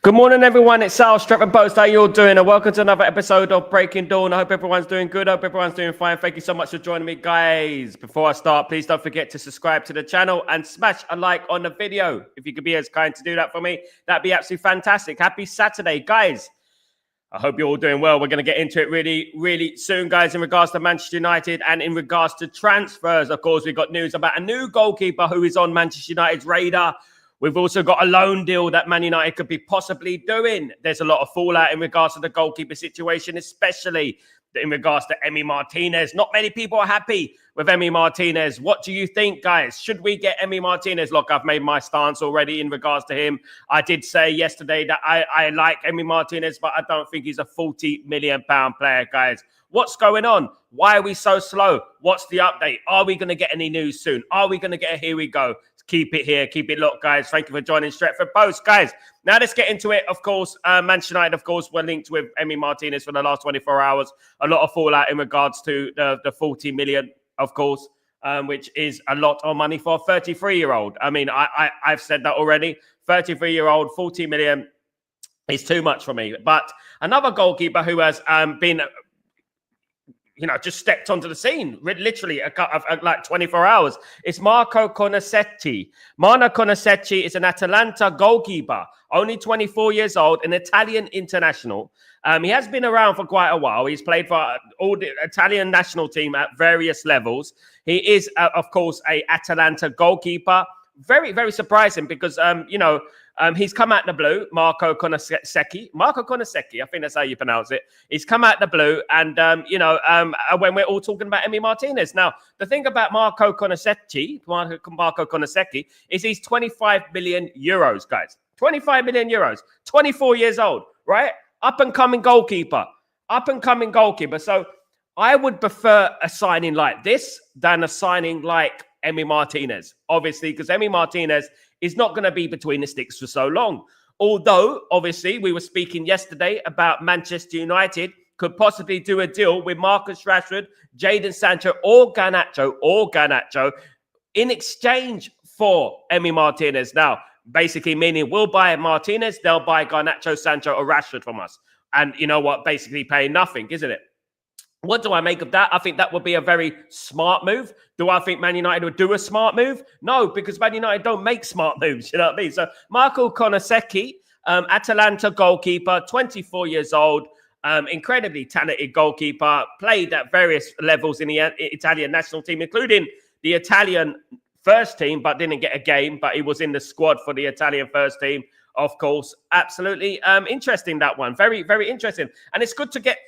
Good morning, everyone. It's Sal, Stretford Post. How you all doing? And welcome to another episode of Breaking Dawn. I hope everyone's doing good. I hope everyone's doing fine. Thank you so much for joining me, guys. Before I start, please don't forget to subscribe to the channel and smash a like on the video. If you could be as kind to do that for me, that'd be absolutely fantastic. Happy Saturday, guys. I hope you're all doing well. We're going to get into it really soon, guys, in regards to Manchester United and in regards to transfers. Of course, we've got news about a new goalkeeper who is on Manchester United's radar. We've also got a loan deal that Man United could be possibly doing. There's a lot of fallout in regards to the goalkeeper situation, especially in regards to Emi Martinez. Not many people are happy with Emi Martinez. What do you think, guys? Should we get Emi Martinez? Look, I've made my stance already in regards to him. I did say yesterday that I like Emi Martinez, but I don't think he's a £40 million player, guys. What's going on? Why are we so slow? What's the update? Are we going to get any news soon? Are we going to get a here we go? Keep it here. Keep it locked, guys. Thank you for joining Stretford Post. Guys, now let's get into it. Of course, Manchester United, of course, were linked with Emi Martinez for the last 24 hours. A lot of fallout in regards to the 40 million, of course, which is a lot of money for a 33-year-old. I mean, I've said that already. 33-year-old, 40 million is too much for me. But another goalkeeper who has been... just stepped onto the scene, literally like 24 hours. It's Marco Conasetti. Marco Conasetti is an Atalanta goalkeeper, only 24 years old, an Italian international. He has been around for quite a while. He's played for all the Italian national team at various levels. He is, of course, a Atalanta goalkeeper. Very surprising because, he's come out the blue, Marco Conasetti, I think that's how you pronounce it. He's come out the blue and, when we're all talking about Emi Martinez. Now, the thing about Marco Conasetti is he's 25 million euros, guys. 25 million euros, 24 years old, right? Up-and-coming goalkeeper. So I would prefer a signing like this than a signing like Emi Martinez, obviously, because Emi Martinez is not going to be between the sticks for so long. Although, obviously, we were speaking yesterday about Manchester United could possibly do a deal with Marcus Rashford, Jadon Sancho, or Garnacho in exchange for Emi Martinez. Now, basically meaning we'll buy Martinez, they'll buy Garnacho, Sancho, or Rashford from us. And you know what? Basically paying nothing, isn't it? What do I make of that? I think that would be a very smart move. Do I think Man United would do a smart move? No, because Man United don't make smart moves. You know what I mean? So Marco Conasetti, Atalanta goalkeeper, 24 years old, incredibly talented goalkeeper, played at various levels in the Italian national team, including the Italian first team, but didn't get a game, but he was in the squad for the Italian first team, of course. Absolutely interesting, that one. Very interesting. And it's good to get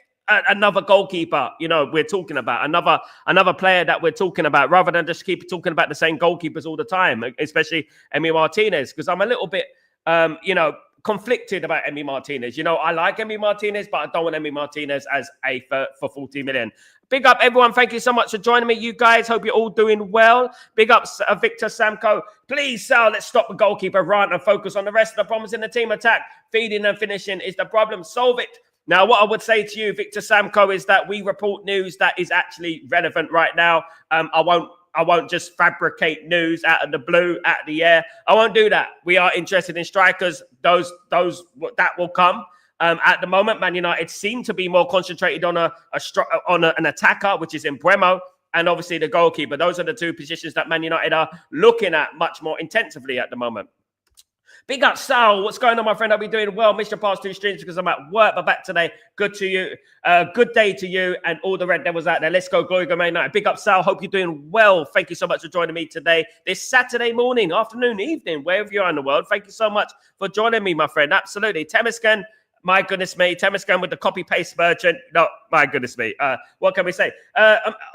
another goalkeeper, we're talking about another player that we're talking about, rather than just keep talking about the same goalkeepers all the time, especially Emi Martinez, because I'm a little bit, conflicted about Emi Martinez. I like Emi Martinez, but I don't want Emi Martinez as for 40 million. Big up, everyone. Thank you so much for joining me. You guys, hope you're all doing well. Big up, Victor Samko. Please, Sal, let's stop the goalkeeper rant and focus on the rest of the problems in the team attack. Feeding and finishing is the problem. Solve it. Now, what I would say to you, Victor Samko, is that we report news that is actually relevant right now. I won't just fabricate news out of the blue, out of the air. I won't do that. We are interested in strikers. Those that will come. At the moment, Man United seem to be more concentrated on an attacker, which is in Bremo, and obviously the goalkeeper. Those are the two positions that Man United are looking at much more intensively at the moment. Big up, Sal. What's going on, my friend? I'll be doing well. Missed your past 2 streams because I'm at work, but back today. Good to you. Good day to you and all the Red Devils out there. Let's go, Glory Man United. Big up, Sal. Hope you're doing well. Thank you so much for joining me today. This Saturday morning, afternoon, evening, wherever you are in the world. Thank you so much for joining me, my friend. Absolutely. Temiscan, my goodness me. Temiscan with the copy-paste merchant. No, my goodness me. What can we say?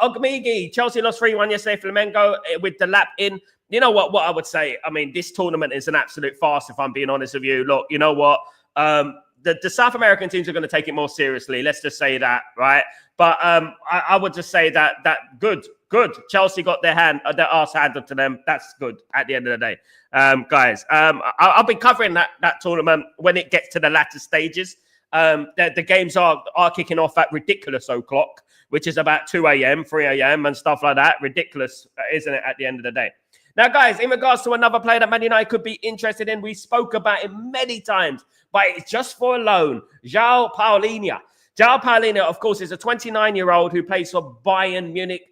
Ogmigi, Chelsea lost 3-1 yesterday. Flamengo with the lap in. You know what I would say? I mean, this tournament is an absolute farce, if I'm being honest with you. Look, you know what? The South American teams are going to take it more seriously. Let's just say that, right? But I would just say that good. Chelsea got their arse handed to them. That's good at the end of the day. Guys, I'll be covering that tournament when it gets to the latter stages. The games are kicking off at ridiculous o'clock, which is about 2 a.m., 3 a.m. and stuff like that. Ridiculous, isn't it, at the end of the day? Now, guys, in regards to another player that Man United could be interested in, we spoke about it many times, but it's just for a loan. João Paulinho. João Paulinho, of course, is a 29-year-old who plays for Bayern Munich.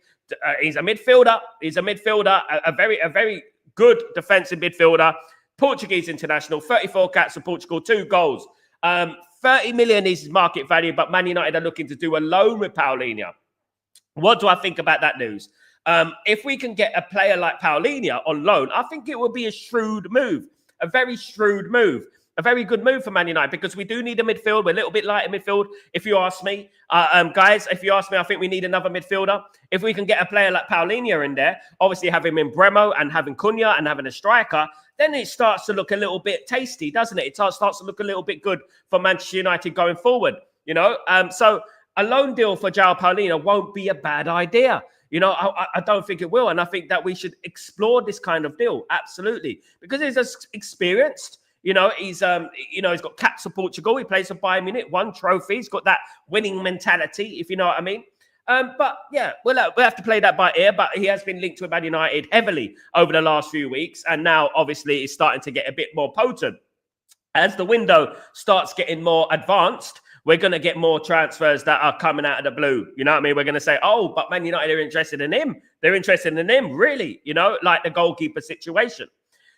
He's a midfielder. A very good defensive midfielder. Portuguese international, 34 caps for Portugal, 2 goals. 30 million is his market value, but Man United are looking to do a loan with Paulinho. What do I think about that news? If we can get a player like Paulinho on loan, I think it will be a shrewd move, a very shrewd move, a very good move for Man United, because we do need a midfield. We're a little bit light in midfield, if you ask me. Guys, if you ask me, I think we need another midfielder. If we can get a player like Paulinho in there, obviously having him in Bremo and having Cunha and having a striker, then it starts to look a little bit tasty, doesn't it? It starts to look a little bit good for Manchester United going forward, you know? So a loan deal for João Paulinho won't be a bad idea. You know, I don't think it will. And I think that we should explore this kind of deal. Absolutely. Because he's experienced. You know, he's got caps for Portugal. He plays for Bayern Munich, 1 trophy. He's got that winning mentality, if you know what I mean. But yeah, we'll have to play that by ear. But he has been linked with Man United heavily over the last few weeks. And now, obviously, it's starting to get a bit more potent. As the window starts getting more advanced, we're going to get more transfers that are coming out of the blue. You know what I mean? We're going to say, oh, but Man United are interested in him. They're interested in him, really, you know, like the goalkeeper situation.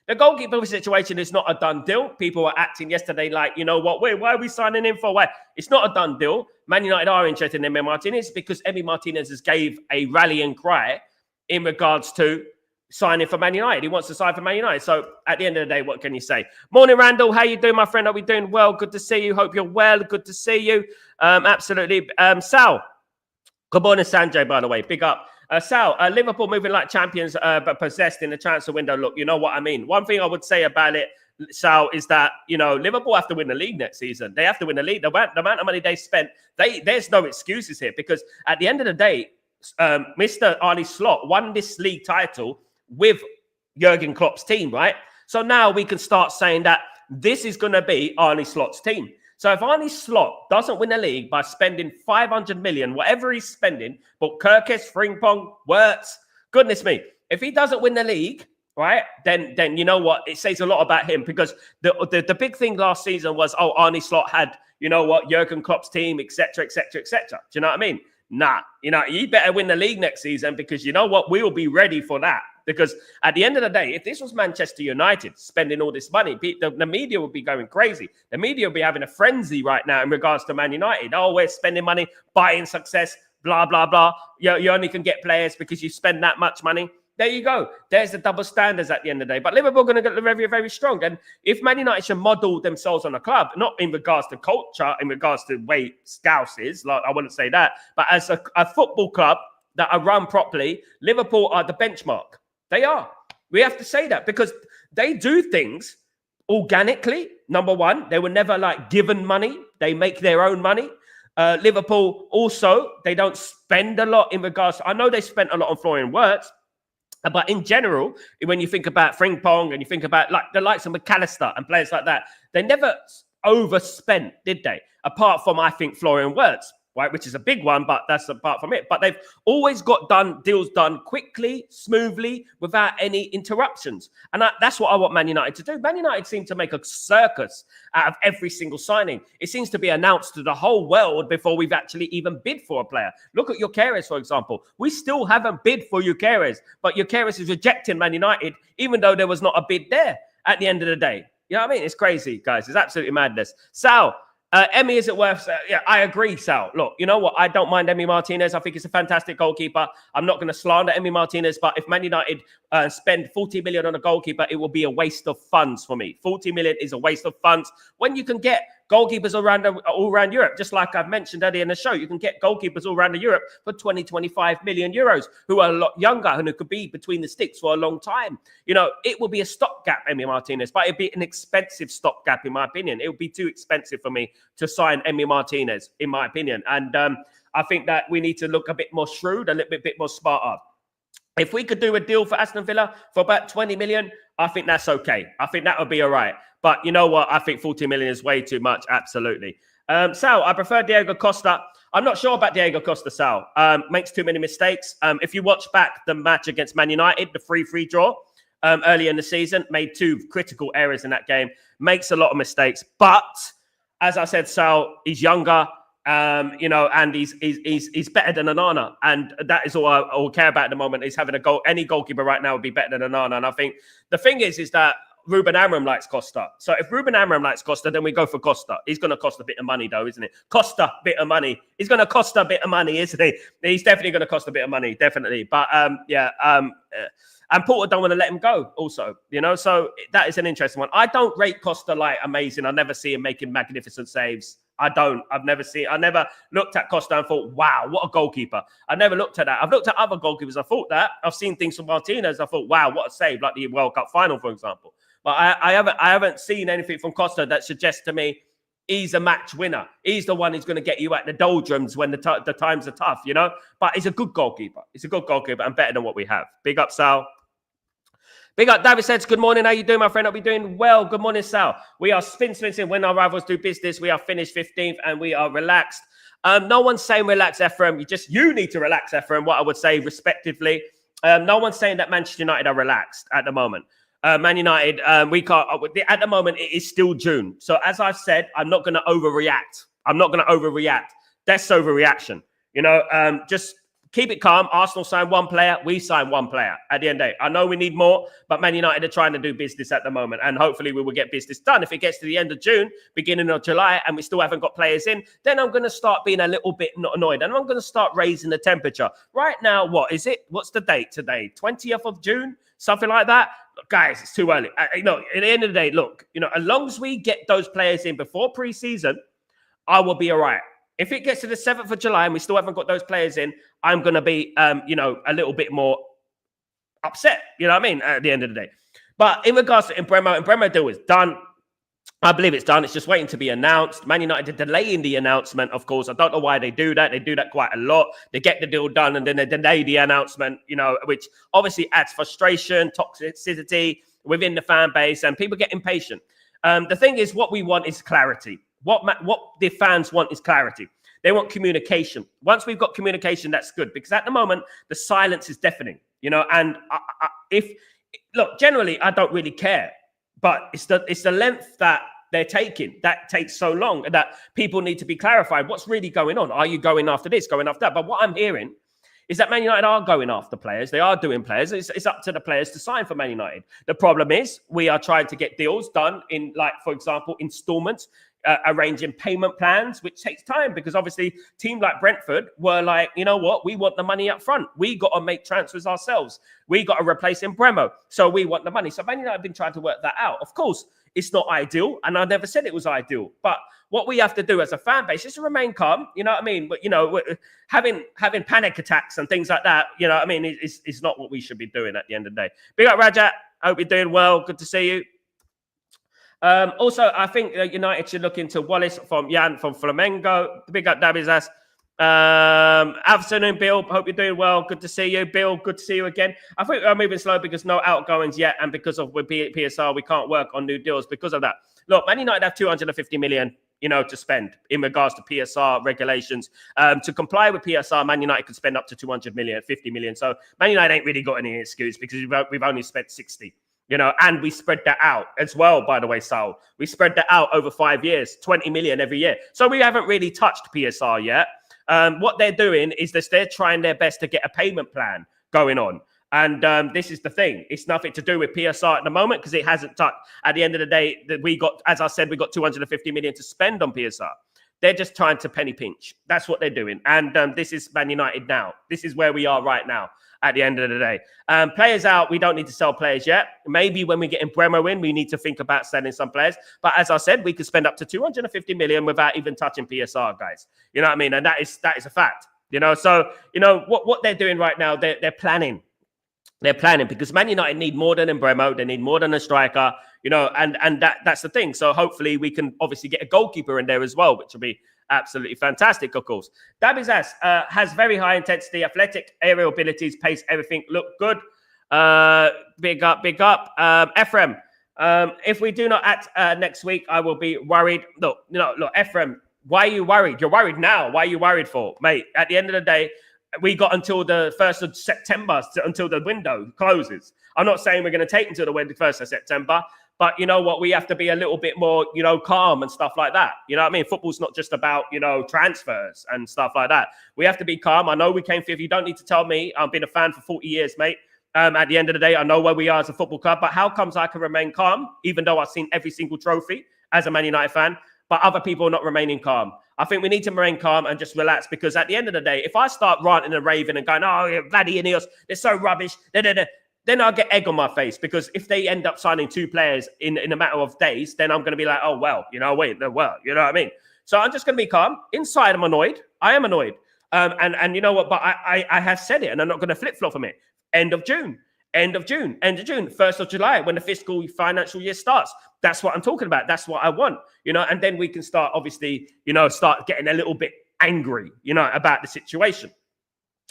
The goalkeeper situation is not a done deal. People were acting yesterday like, you know what, why are we signing him for? Why? It's not a done deal. Man United are interested in Emi Martinez because Emi Martinez has gave a rallying cry in regards to signing for Man United. He wants to sign for Man United. So at the end of the day, what can you say? Morning, Randall. How you doing, my friend? Are we doing well? Good to see you. Hope you're well. Good to see you. Absolutely. Sal. Good morning, Sanjay, by the way. Big up. Sal, Liverpool moving like champions, but possessed in the transfer window. Look, you know what I mean. One thing I would say about it, Sal, is that, you know, Liverpool have to win the league next season. They have to win the league. The amount of money they spent, there's no excuses here, because at the end of the day, Mr. Arne Slot won this league title with Jurgen Klopp's team, right? So now we can start saying that this is going to be Arne Slot's team. So if Arne Slot doesn't win the league by spending 500 million, whatever he's spending, but Kirkes, Frimpong, Wirtz, goodness me, if he doesn't win the league, right, then you know what? It says a lot about him, because the big thing last season was, oh, Arne Slot had, you know what, Jurgen Klopp's team, etc., etc., etc. Do you know what I mean? Nah, you know, you better win the league next season, because you know what? We will be ready for that. Because at the end of the day, if this was Manchester United spending all this money, the media would be going crazy. The media would be having a frenzy right now in regards to Man United. Oh, we're spending money, buying success, blah, blah, blah. You only can get players because you spend that much money. There you go. There's the double standards at the end of the day. But Liverpool are going to get very, very strong. And if Man United should model themselves on a club, not in regards to culture, in regards to the way Scouse is, like, I wouldn't say that, but as a football club that are run properly, Liverpool are the benchmark. They are. We have to say that, because they do things organically. Number one, they were never like given money. They make their own money. Liverpool also, they don't spend a lot in regards to, I know they spent a lot on Florian Wirtz, but in general, when you think about Frimpong and you think about like the likes of McAllister and players like that, they never overspent, did they? Apart from, I think, Florian Wirtz, right, which is a big one, but that's apart from it. But they've always got deals done quickly, smoothly, without any interruptions. And that's what I want Man United to do. Man United seem to make a circus out of every single signing. It seems to be announced to the whole world before we've actually even bid for a player. Look at Gyökeres, for example. We still haven't bid for Gyökeres, but Gyökeres is rejecting Man United, even though there was not a bid there at the end of the day. You know what I mean? It's crazy, guys. It's absolutely madness. Sal, Emi, is it worth? Yeah, I agree, Sal. Look, you know what? I don't mind Emi Martinez. I think he's a fantastic goalkeeper. I'm not going to slander Emi Martinez, but if Man United spend 40 million on a goalkeeper, it will be a waste of funds for me. 40 million is a waste of funds when you can get goalkeepers all around Europe. Just like I've mentioned earlier in the show, you can get goalkeepers all around Europe for 20, 25 million euros who are a lot younger and who could be between the sticks for a long time. You know, it will be a stopgap, Emi Martinez, but it'd be an expensive stopgap, in my opinion. It would be too expensive for me to sign Emi Martinez, in my opinion. And I think that we need to look a bit more shrewd, a little bit more smarter. If we could do a deal for Aston Villa for about 20 million, I think that's okay. I think that would be all right. But you know what? I think 40 million is way too much. Absolutely. Sal, I prefer Diego Costa. I'm not sure about Diego Costa, Sal. Makes too many mistakes. If you watch back the match against Man United, the 3-3 draw, early in the season, made 2 critical errors in that game, makes a lot of mistakes. But as I said, Sal, he's younger, and he's better than Onana. And that is all I care about at the moment, is having a goal. Any goalkeeper right now would be better than Onana. And I think the thing is that Ruben Amorim likes Costa. So if Ruben Amorim likes Costa, then we go for Costa. He's going to cost a bit of money, though, isn't it? Costa, bit of money. He's going to cost a bit of money, isn't he? He's definitely going to cost a bit of money, definitely. But, and Porter don't want to let him go also, So that is an interesting one. I don't rate Costa like amazing. I never see him making magnificent saves. I never looked at Costa and thought, wow, what a goalkeeper. I never looked at that. I've looked at other goalkeepers. I thought that. I've seen things from Martinez. I thought, wow, what a save, like the World Cup final, for example. But I haven't seen anything from Costa that suggests to me he's a match winner. He's the one who's going to get you at the doldrums when the times are tough, But he's a good goalkeeper. He's a good goalkeeper and better than what we have. Big up, Sal. Big up, David says, good morning. How you doing, my friend? I'll be doing well. Good morning, Sal. We are spin. When our rivals do business, we are finished 15th and we are relaxed. No one's saying relax, Ephraim. You need to relax, Ephraim, what I would say respectively. No one's saying that Manchester United are relaxed at the moment. Man United, we can't. At the moment, it is still June. So as I've said, I'm not going to overreact. That's overreaction. Just keep it calm. Arsenal signed 1 player. We signed 1 player at the end of the day. I know we need more, but Man United are trying to do business at the moment. And hopefully we will get business done. If it gets to the end of June, beginning of July, and we still haven't got players in, then I'm going to start being a little bit annoyed. And I'm going to start raising the temperature. Right now, what is it? What's the date today? 20th of June? Something like that? Look, guys, it's too early. At the end of the day, look, as long as we get those players in before pre-season, I will be all right. If it gets to the 7th of July and we still haven't got those players in, I'm going to be, a little bit more upset, at the end of the day. But in regards to Mbeumo deal is done. I believe it's done. It's just waiting to be announced. Man United are delaying the announcement, of course. I don't know why they do that. They do that quite a lot. They get the deal done and then they delay the announcement, which obviously adds frustration, toxicity within the fan base, and people get impatient. The thing is, what we want is clarity. What the fans want is clarity. They want communication. Once we've got communication, that's good, because at the moment, the silence is deafening, and generally, I don't really care. But it's the length that they're taking that takes so long, and that people need to be clarified. What's really going on? Are you going after this, going after that? But what I'm hearing is that Man United are going after players. They are doing players. It's up to the players to sign for Man United. The problem is we are trying to get deals done in, for example, installments, arranging payment plans, which takes time, because obviously team like Brentford were like, you know what, we want the money up front. We got to make transfers ourselves. We got to replace Mbeumo. So we want the money. So Man United have been trying to work that out. Of course, it's not ideal, and I never said it was ideal. But what we have to do as a fan base is to remain calm. You know what I mean? But having panic attacks and things like that, it's not what we should be doing at the end of the day. Big up, Rajat. Hope you're doing well. Good to see you. Also, I think United should look into Wallace from Jan from Flamengo. Big up, Dabby's ass. Afternoon, Bill. Hope you're doing well. Good to see you, Bill. Good to see you again. I think we're moving slow because no outgoings yet, and because of with PSR, we can't work on new deals because of that. Look, Man United have 250 million, to spend in regards to PSR regulations. To comply with PSR, Man United could spend up to 200 million, 50 million. So Man United ain't really got any excuse, because we've only spent 60. And we spread that out as well, by the way, Sal. We spread that out over 5 years, 20 million every year. So we haven't really touched PSR yet. What they're doing is that they're trying their best to get a payment plan going on. And this is the thing. It's nothing to do with PSR at the moment, because it hasn't touched. At the end of the day, we got 250 million to spend on PSR. They're just trying to penny pinch. That's what they're doing. And this is Man United now. This is where we are right now at the end of the day. Players out, we don't need to sell players yet. Maybe when we get Mbeumo in, we need to think about selling some players. But as I said, we could spend up to 250 million without even touching PSR, guys. You know what I mean? And that is a fact. So, what they're doing right now, they're planning. They're planning, because Man United need more than Mbeumo. They need more than a striker, and that's the thing. So hopefully we can obviously get a goalkeeper in there as well, which will be absolutely fantastic, of course. Davies has very high intensity, athletic, aerial abilities, pace, everything. Look good. Big up. Ephraim, if we do not act next week, I will be worried. Look, Ephraim, why are you worried? You're worried now. Why are you worried for? Mate, at the end of the day, we got until the 1st of September until the window closes. I'm not saying we're going to take until the 21st of September, but you know what? We have to be a little bit more, calm and stuff like that. You know what I mean? Football's not just about, transfers and stuff like that. We have to be calm. I know we came fifth. You don't need to tell me. I've been a fan for 40 years, mate. At the end of the day, I know where we are as a football club, but how comes I can remain calm, even though I've seen every single trophy as a Man United fan, but other people are not remaining calm? I think we need to remain calm and just relax, because at the end of the day, if I start ranting and raving and going, oh, bloody Ineos, they're so rubbish, then I'll get egg on my face, because if they end up signing 2 players in a matter of days, then I'm going to be like, oh, well, you know what I mean? So I'm just going to be calm. Inside, I'm annoyed. I am annoyed. And you know what? But I have said it, and I'm not going to flip-flop from it. End of June, 1st of July, when the fiscal financial year starts. That's what I'm talking about. That's what I want, and then we can start, obviously, start getting a little bit angry, about the situation.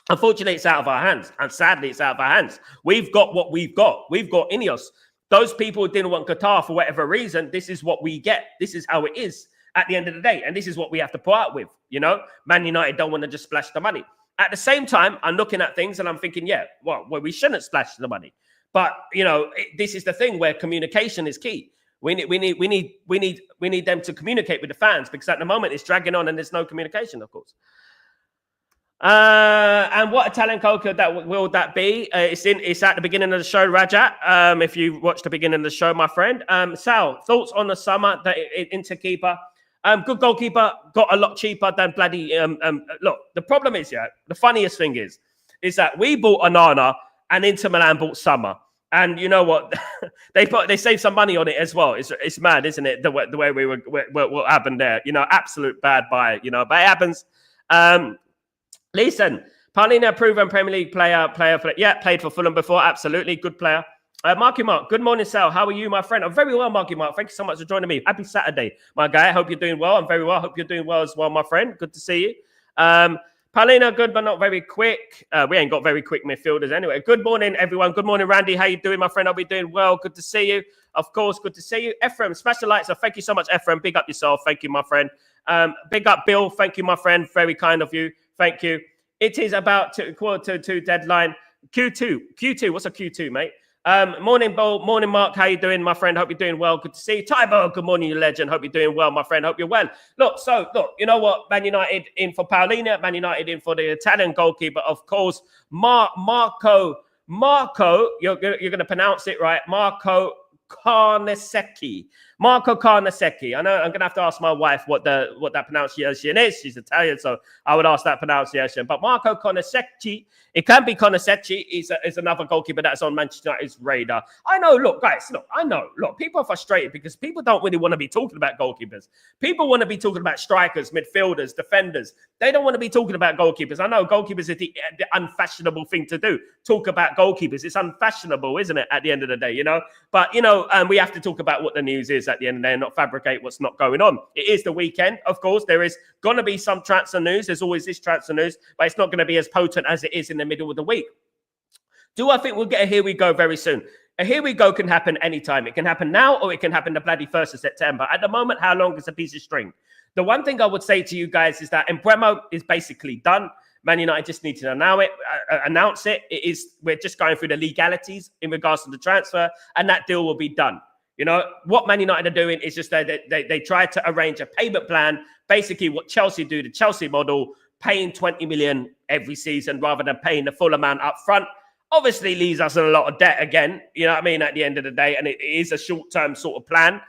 Unfortunately, it's out of our hands, and sadly, it's out of our hands. We've got what we've got. We've got Ineos. Those people who didn't want Qatar for whatever reason, this is what we get. This is how it is at the end of the day, and this is what we have to put up with, Man United don't want to just splash the money. At the same time, I'm looking at things and I'm thinking, we shouldn't splash the money. But, this is the thing where communication is key. We need them to communicate with the fans, because at the moment it's dragging on and there's no communication, of course. And what Italian coca will that be? It's at the beginning of the show, Rajat. If you watched the beginning of the show, my friend. Sal, thoughts on the summer that Interkeeper? Good goalkeeper, got a lot cheaper than bloody. Look, the problem is, the funniest thing is that we bought Onana and Inter Milan bought Summer, and you know what? they saved some money on it as well. It's mad, isn't it? The way what happened there? Absolute bad buy. But it happens. Listen, Paulina, proven Premier League player. Played for Fulham before. Absolutely good player. Marky Mark, good morning, Sal. How are you, my friend? I'm very well, Marky Mark. Thank you so much for joining me. Happy Saturday, my guy. I hope you're doing well. I'm very well. Hope you're doing well as well, my friend. Good to see you. Paulina, good, but not very quick. We ain't got very quick midfielders anyway. Good morning, everyone. Good morning, Randy. How you doing, my friend? I'll be doing well. Good to see you. Of course, good to see you. Ephraim, smash the lights. So thank you so much, Ephraim. Big up yourself. Thank you, my friend. Big up, Bill. Thank you, my friend. Very kind of you. Thank you. It is about quarter to deadline. Q2. What's a Q2, mate? Morning, Bo. Morning, Mark. How you doing, my friend? Hope you're doing well. Good to see you. Tybo, good morning, you legend. Hope you're doing well, my friend. Hope you're well. Look, you know what? Man United in for Paulina. Man United in for the Italian goalkeeper, of course. Marco, you're going to pronounce it right. Marco Carnesecchi. I know I'm going to have to ask my wife what that pronunciation is. She's Italian, so I would ask that pronunciation. But Marco Carnesecchi, it can be Carnesecchi. Is another goalkeeper that's on Manchester United's radar. I know, look, guys, people are frustrated because people don't really want to be talking about goalkeepers. People want to be talking about strikers, midfielders, defenders. They don't want to be talking about goalkeepers. I know goalkeepers is the unfashionable thing to do. Talk about goalkeepers. It's unfashionable, isn't it, at the end of the day, But, we have to talk about what the news is at the end of the day and not fabricate what's not going on. It is the weekend, of course. There is going to be some transfer news. There's always this transfer news, but it's not going to be as potent as it is in the middle of the week. Do I think we'll get a here we go very soon? A here we go can happen anytime. It can happen now or it can happen the bloody 1st of September. At the moment, how long is a piece of string? The one thing I would say to you guys is that Embremo is basically done. Man United just need to announce it. We're just going through the legalities in regards to the transfer, and that deal will be done. What Man United are doing is just they try to arrange a payment plan, basically what Chelsea do, the Chelsea model, paying 20 million every season rather than paying the full amount up front. Obviously leaves us in a lot of debt again, at the end of the day, and it is a short-term sort of plan,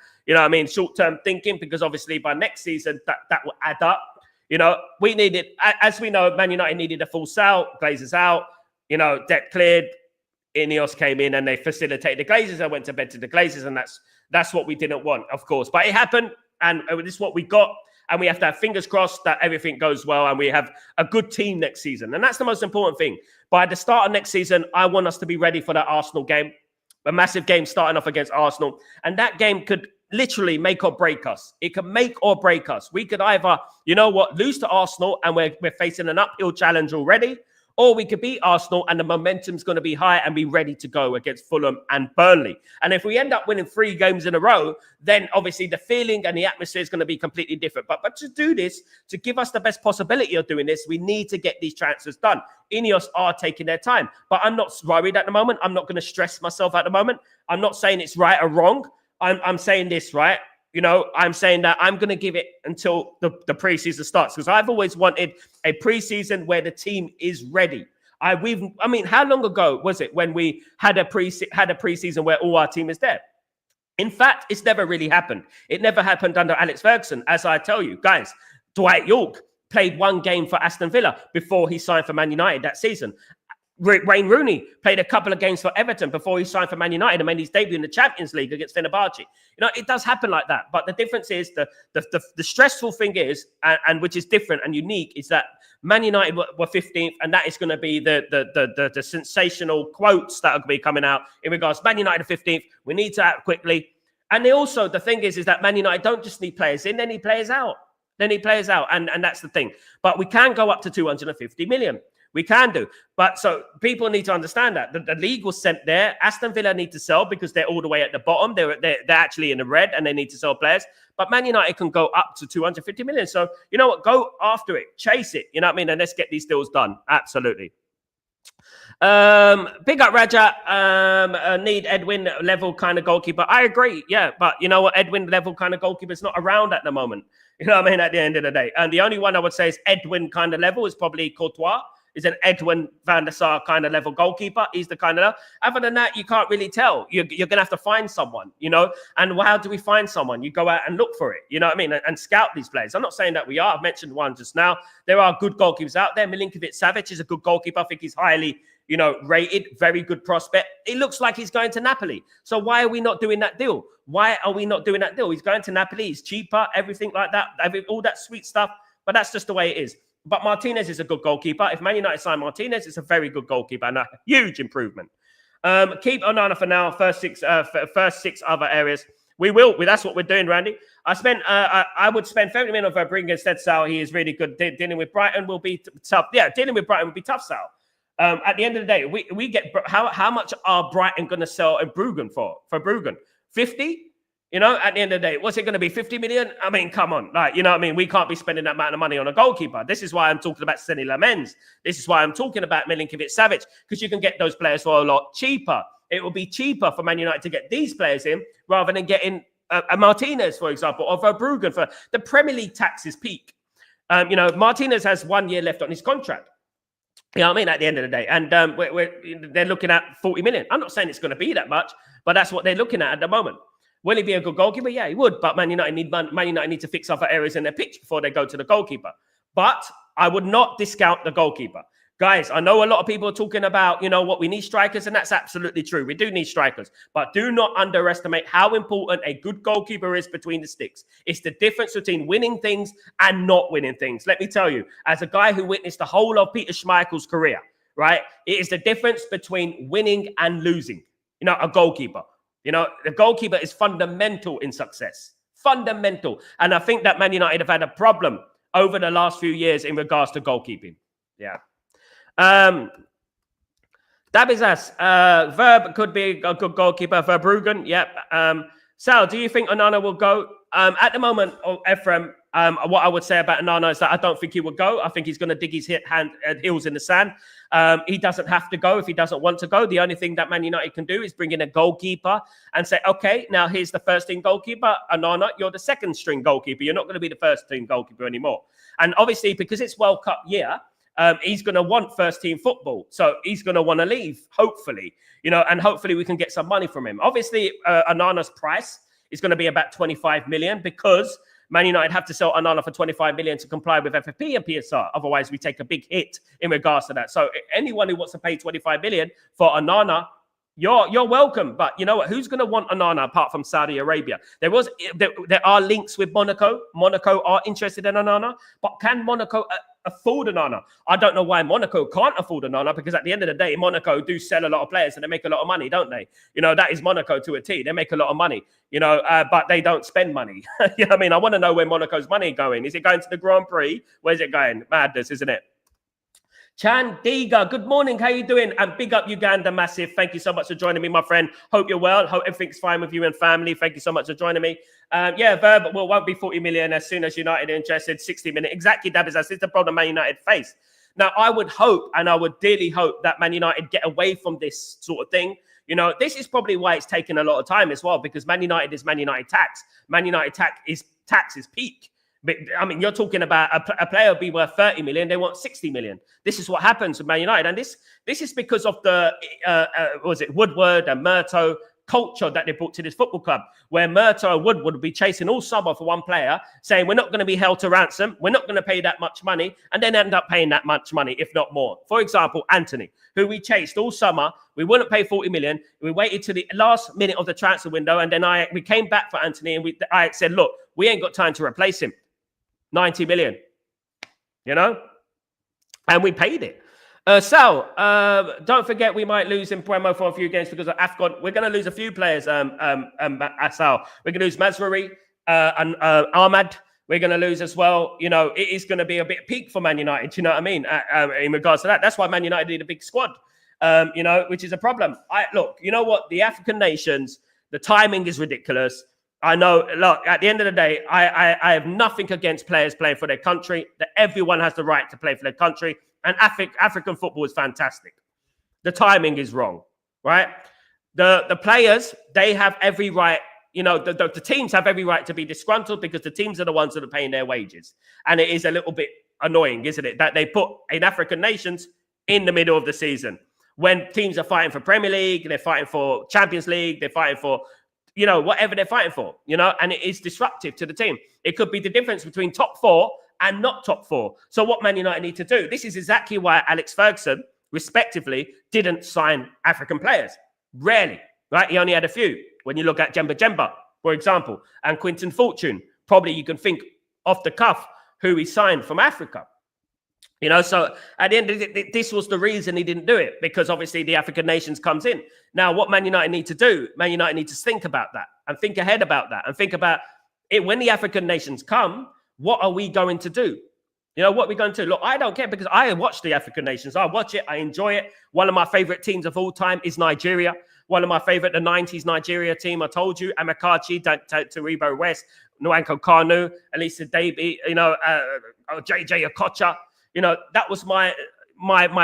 short-term thinking, because obviously by next season that will add up. We needed, as we know, Man United needed a full sale, Glazers out, debt cleared. Ineos came in and they facilitated the Glazers. I went to bed to the Glazers, and that's what we didn't want, of course. But it happened, and this is what we got. And we have to have fingers crossed that everything goes well and we have a good team next season. And that's the most important thing. By the start of next season, I want us to be ready for that Arsenal game, a massive game starting off against Arsenal. And that game could literally make or break us. It could make or break us. We could either, lose to Arsenal and we're facing an uphill challenge already, or we could beat Arsenal and the momentum's going to be high and be ready to go against Fulham and Burnley. And if we end up winning 3 games in a row, then obviously the feeling and the atmosphere is going to be completely different. But to do this, to give us the best possibility of doing this, we need to get these transfers done. Ineos are taking their time, but I'm not worried at the moment. I'm not going to stress myself at the moment. I'm not saying it's right or wrong. I'm saying this, right? You know, I'm saying that I'm going to give it until the preseason starts, because I've always wanted a preseason where the team is ready. I mean, how long ago was it when we had a preseason where all our team is there? In fact, it's never really happened. It never happened under Alex Ferguson. As I tell you, guys, Dwight York played 1 game for Aston Villa before he signed for Man United that season. Wayne Rooney played a couple of games for Everton before he signed for Man United and made his debut in the Champions League against Fenerbahce. You know, it does happen like that. But the difference is the stressful thing is, and which is different and unique, is that Man United were 15th, and that is going to be the sensational quotes that are going to be coming out in regards to Man United 15th. We need to act quickly. And they also, the thing is that Man United don't just need players in, they need players out. They need players out, and that's the thing. But we can go up to 250 million. We can do. But so people need to understand that. The league was sent there. Aston Villa need to sell because they're all the way at the bottom. They're actually in the red and they need to sell players. But Man United can go up to 250 million. So, you know what? Go after it. Chase it. You know what I mean? And let's get these deals done. Absolutely. Big up Raja. Need Edwin level kind of goalkeeper. I agree. Yeah. But you know what? Edwin level kind of goalkeeper is not around at the moment. You know what I mean? At the end of the day. And the only one I would say is Edwin kind of level is probably Courtois. Is an Edwin van der Sar kind of level goalkeeper. He's the kind of... Other than that, you can't really tell. You're going to have to find someone, you know? And how do we find someone? You go out and look for it, you know what I mean? And scout these players. I'm not saying that we are. I've mentioned one just now. There are good goalkeepers out there. Milinkovic-Savic is a good goalkeeper. I think he's highly, you know, rated. Very good prospect. It looks like he's going to Napoli. So why are we not doing that deal? Why are we not doing that deal? He's going to Napoli. He's cheaper, everything like that. All that sweet stuff. But that's just the way it is. But Martinez is a good goalkeeper. If Man United sign Martinez, it's a very good goalkeeper and a huge improvement. Keep Onana for now. First six other areas. We will. That's what we're doing, Randy. I would spend 30 minutes on Verbruggen instead. Sal, he is really good. Dealing with Brighton will be tough. Yeah, dealing with Brighton will be tough, Sal. At the end of the day, we get how much are Brighton going to sell Verbruggen for? For Verbruggen, 50. You know, at the end of the day, what's it going to be? 50 million? I mean, come on. Like, you know what I mean? We can't be spending that amount of money on a goalkeeper. This is why I'm talking about Seny Lamens. This is why I'm talking about Milinkovic-Savic, because you can get those players for a lot cheaper. It will be cheaper for Man United to get these players in rather than getting a Martinez, for example, or Verbruggen. For the Premier League taxes peak. You know, Martinez has 1 year left on his contract. You know what I mean? At the end of the day. And they're looking at 40 million. I'm not saying it's going to be that much, but that's what they're looking at the moment. Will he be a good goalkeeper? Yeah, he would. But Man United need to fix other areas in their pitch before they go to the goalkeeper. But I would not discount the goalkeeper. Guys, I know a lot of people are talking about, you know, what we need strikers, and that's absolutely true. We do need strikers. But do not underestimate how important a good goalkeeper is between the sticks. It's the difference between winning things and not winning things. Let me tell you, as a guy who witnessed the whole of Peter Schmeichel's career, right? It is the difference between winning and losing. You know, a goalkeeper. You know, the goalkeeper is fundamental in success. Fundamental. And I think that Man United have had a problem over the last few years in regards to goalkeeping. Yeah. Dabizas, Verb could be a good goalkeeper. Verbruggen, yep. Sal, do you think Onana will go? At the moment, Ephraim, what I would say about Onana is that I don't think he will go. I think he's going to dig his heels in the sand. He doesn't have to go if he doesn't want to go. The only thing that Man United can do is bring in a goalkeeper and say, okay, now here's the first team goalkeeper. Onana, you're the second string goalkeeper. You're not going to be the first team goalkeeper anymore. And obviously, because it's World Cup year, he's going to want first team football. So he's going to want to leave, hopefully, you know, and hopefully we can get some money from him. Obviously, Onana's price is going to be about 25 million because Man United have to sell Onana for 25 million to comply with FFP and PSR. Otherwise, we take a big hit in regards to that. So anyone who wants to pay 25 million for Onana, you're welcome. But you know what? Who's going to want Onana apart from Saudi Arabia? There are links with Monaco. Monaco are interested in Onana. But can Monaco afford Onana? I don't know why Monaco can't afford Onana, because at the end of the day, Monaco do sell a lot of players and they make a lot of money, don't they? You know, that is Monaco to a T. They make a lot of money, you know, but they don't spend money. You know what I mean? I want to know where Monaco's money going. Is it going to the Grand Prix? Where's it going? Madness, isn't it? Chandiga, good morning. How you doing? And big up Uganda, massive. Thank you so much for joining me, my friend. Hope you're well. Hope everything's fine with you and family. Thank you so much for joining me. Verb won't be 40 million as soon as United are interested. 60 million. Exactly, Dabbers. That's the problem Man United face. Now, I would hope, and I would dearly hope that Man United get away from this sort of thing. You know, this is probably why it's taken a lot of time as well, because Man United is Man United tax. Man United tax is peak. But I mean, you're talking about a player will be worth 30 million. They want 60 million. This is what happens with Man United. And this is because of the, Woodward and Murto culture that they brought to this football club, where Murto and Woodward would be chasing all summer for one player, saying, we're not going to be held to ransom. We're not going to pay that much money. And then end up paying that much money, if not more. For example, Anthony, who we chased all summer. We wouldn't pay 40 million. We waited to the last minute of the transfer window. And then we came back for Anthony and I said, look, we ain't got time to replace him. 90 million, you know, and we paid it. Sal, don't forget we might lose in Premo for a few games because of AFCON. We're going to lose a few players, Sal. We're going to lose Mazraoui and Ahmad. We're going to lose as well. You know, it is going to be a bit peak for Man United, you know what I mean, in regards to that. That's why Man United need a big squad, you know, which is a problem. Look, you know what? The African nations, the timing is ridiculous. I know, look, at the end of the day, I have nothing against players playing for their country, that everyone has the right to play for their country. And African football is fantastic. The timing is wrong, right? The players, they have every right, you know, the teams have every right to be disgruntled because the teams are the ones that are paying their wages. And it is a little bit annoying, isn't it, that they put in African nations in the middle of the season when teams are fighting for Premier League, they're fighting for Champions League, they're fighting for, you know, whatever they're fighting for, you know, and it is disruptive to the team. It could be the difference between top four and not top four. So what Man United need to do, this is exactly why Alex Ferguson, respectively, didn't sign African players. Rarely, right? He only had a few. When you look at Jemba, for example, and Quinton Fortune, probably you can think off the cuff who he signed from Africa. You know, so at the end of it, this was the reason he didn't do it, because obviously the African nations comes in. Now, what Man United need to do, Man United need to think about that and think ahead about that and think about it. When the African nations come, what are we going to do? You know, what are we going to do? Look, I don't care because I watch the African nations. I watch it. I enjoy it. One of my favorite teams of all time is Nigeria. One of my favorite, the 90s Nigeria team, I told you, Amakachi, Taribo West, Nwankwo Kanu, Elisa Davy, you know, JJ Okocha. You know, that was my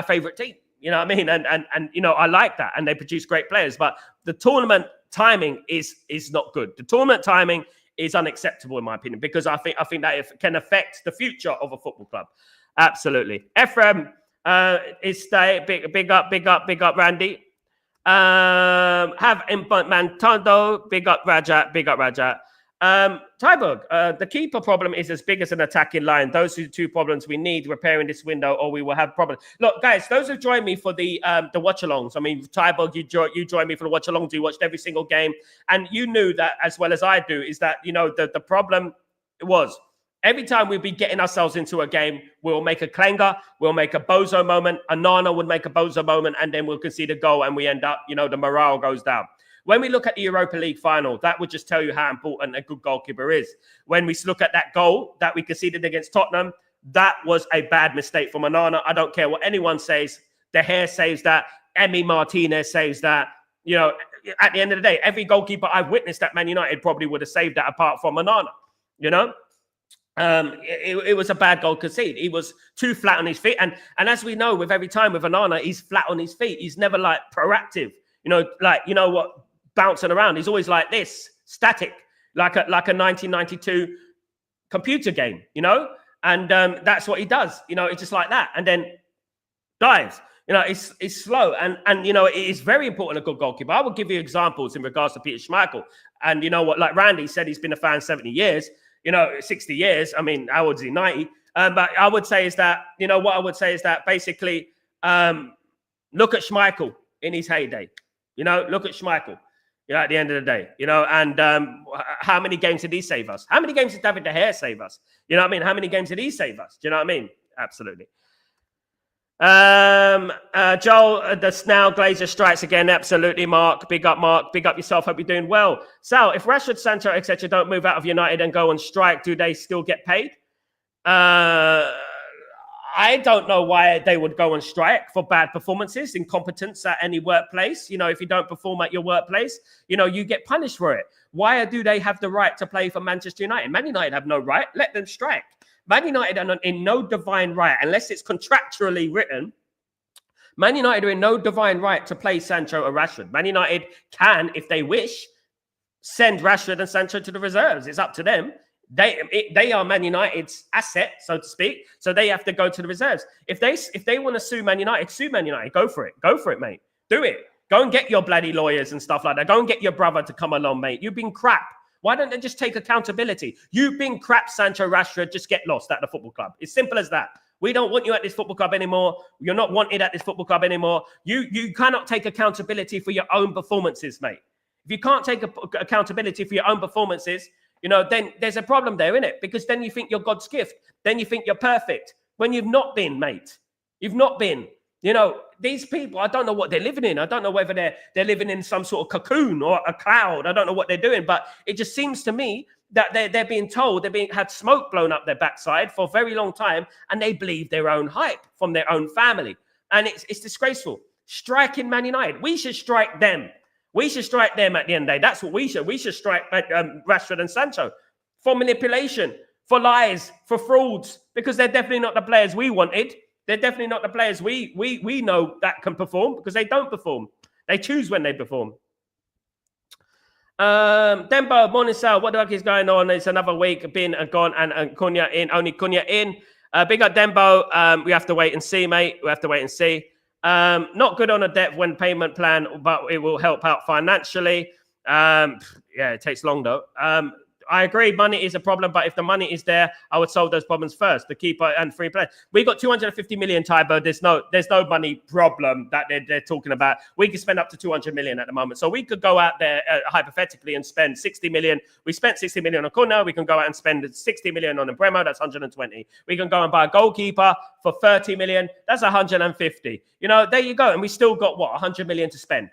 favorite team. You know what I mean? And you know, I like that. And they produce great players. But the tournament timing is not good. The tournament timing is unacceptable, in my opinion, because I think that it can affect the future of a football club. Absolutely. Ephraim is big up, Randy. Have input Mantando, big up Rajat. Tyberg, the keeper problem is as big as an attacking line. Those are the two problems we need repairing this window, or we will have problems. Look, guys, those who joined me for the watch-alongs. I mean, Tyberg, you joined me for the watch-alongs. You watched every single game, and you knew that as well as I do. Is that, you know, the problem was every time we'd be getting ourselves into a game, we'll make a clanger, we'll make a bozo moment. Onana would make a bozo moment, and then we'll concede a goal, and we end up, you know, the morale goes down. When we look at the Europa League final, that would just tell you how important a good goalkeeper is. When we look at that goal that we conceded against Tottenham, that was a bad mistake from Onana. I don't care what anyone says. De Gea saves that. Emi Martinez saves that. You know, at the end of the day, every goalkeeper I've witnessed at Man United probably would have saved that apart from Onana. You know? It was a bad goal conceded. He was too flat on his feet. And as we know, with every time with Onana, he's flat on his feet. He's never like proactive. You know, like, you know what? Bouncing around. He's always like this, static, like a 1992 computer game, you know? And that's what he does. You know, it's just like that. And then dives. You know, it's slow. And you know, it is very important, a good goalkeeper. I will give you examples in regards to Peter Schmeichel. And you know what, like Randy said, he's been a fan 70 years, you know, 60 years. I mean, how old is he? 90. But I would say is that, you know, what I would say is that basically look at Schmeichel in his heyday. You know, look at Schmeichel. You know, at the end of the day, you know, and how many games did he save us? How many games did David De Gea save us? You know what I mean? How many games did he save us? Do you know what I mean? Absolutely. Joel, the Snail Glazer strikes again. Absolutely, Mark. Big up, Mark. Big up yourself. Hope you're doing well. Sal, if Rashford, Sancho, etc. don't move out of United and go on strike, do they still get paid? I don't know why they would go on strike for bad performances, incompetence at any workplace. You know, if you don't perform at your workplace, you know, you get punished for it. Why do they have the right to play for Manchester United? Man United have no right. Let them strike. Man United are in no divine right, unless it's contractually written. Man United are in no divine right to play Sancho or Rashford. Man United can, if they wish, send Rashford and Sancho to the reserves. It's up to them. They are Man United's asset, so to speak. So they have to go to the reserves. If they want to sue Man United, sue Man United. Go for it. Go for it, mate. Do it. Go and get your bloody lawyers and stuff like that. Go and get your brother to come along, mate. You've been crap. Why don't they just take accountability? You've been crap, Sancho, Rashford. Just get lost at the football club. It's simple as that. We don't want you at this football club anymore. You're not wanted at this football club anymore. You cannot take accountability for your own performances, mate. If you can't take accountability for your own performances, you know, then there's a problem there, isn't it? Because then you think you're God's gift. Then you think you're perfect when you've not been, mate. You've not been. You know, these people, I don't know what they're living in. I don't know whether they're living in some sort of cocoon or a cloud. I don't know what they're doing, but it just seems to me that they're being told had smoke blown up their backside for a very long time, and they believe their own hype from their own family. And it's disgraceful. Striking Man United. We should strike them. We should strike them at the end of the day. That's what we should. We should strike Rashford and Sancho for manipulation, for lies, for frauds, because they're definitely not the players we wanted. They're definitely not the players we know that can perform, because they don't perform. They choose when they perform. Dembo, morning, Sal. What the heck is going on? It's another week been gone and Cunha in. Only Cunha in. Big up Dembo. We have to wait and see, mate. We have to wait and see. Not good on a debt when payment plan, but it will help out financially. Yeah, it takes long though. I agree, money is a problem, but if the money is there, I would solve those problems first. The keeper and free play. We got 250 million, Tybo. There's no money problem that they're talking about. We can spend up to 200 million at the moment. So we could go out there hypothetically and spend 60 million. We spent 60 million on Cunha. We can go out and spend 60 million on Bremo. That's 120. We can go and buy a goalkeeper for 30 million. That's 150. You know, there you go. And we still got, 100 million to spend.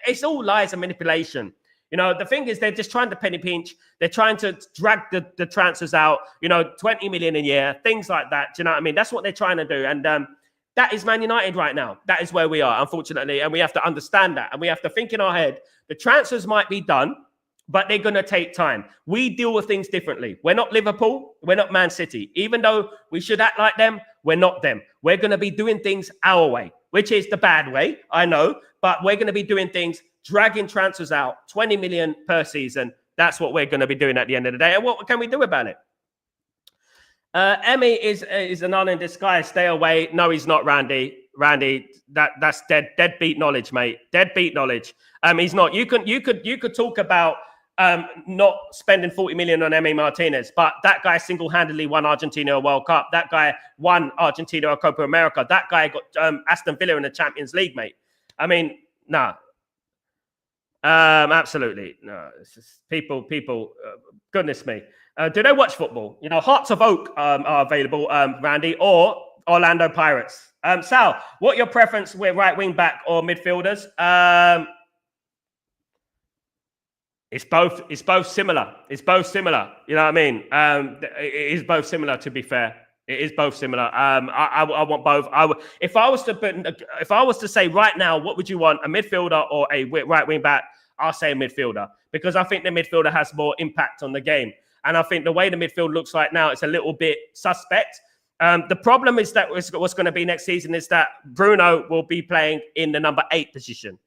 It's all lies and manipulation. You know, the thing is, they're just trying to penny pinch. They're trying to drag the transfers out, 20 million a year, things like that. Do you know what I mean? That's what they're trying to do. And that is Man United right now. That is where we are, unfortunately. And we have to understand that. And we have to think in our head, the transfers might be done, but they're going to take time. We deal with things differently. We're not Liverpool. We're not Man City. Even though we should act like them, we're not them. We're going to be doing things our way, which is the bad way, I know. But we're going to be doing things, dragging transfers out, 20 million per season. That's what we're going to be doing at the end of the day. And what can we do about it? Emmy is Onana in disguise. Stay away. No, he's not, Randy. Randy, that's deadbeat knowledge, mate. Deadbeat knowledge. He's not. You could talk about not spending 40 million on Emi Martinez, but that guy single-handedly won Argentina a World Cup. That guy won Argentina a Copa America. That guy got Aston Villa in the Champions League, mate. I mean, nah. Absolutely. No, it's just people, goodness me. Do they watch football? Hearts of Oak are available, Randy, or Orlando Pirates. Sal, what your preference with right wing back or midfielders? It's both similar. It's both similar. You know what I mean? It is both similar, to be fair. It is both similar. I want both. If I was to say right now, what would you want, a midfielder or a right wing back? I'll say a midfielder, because I think the midfielder has more impact on the game. And I think the way the midfield looks right now, it's a little bit suspect. The problem is that what's going to be next season is that Bruno will be playing in the number 8 position.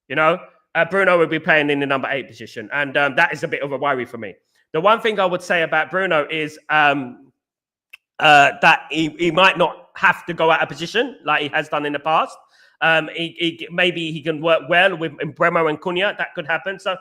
Bruno will be playing in the number 8 position. And that is a bit of a worry for me. The one thing I would say about Bruno is that he might not have to go out of position like he has done in the past. Maybe he can work well with Bremo and Cunha. That could happen. So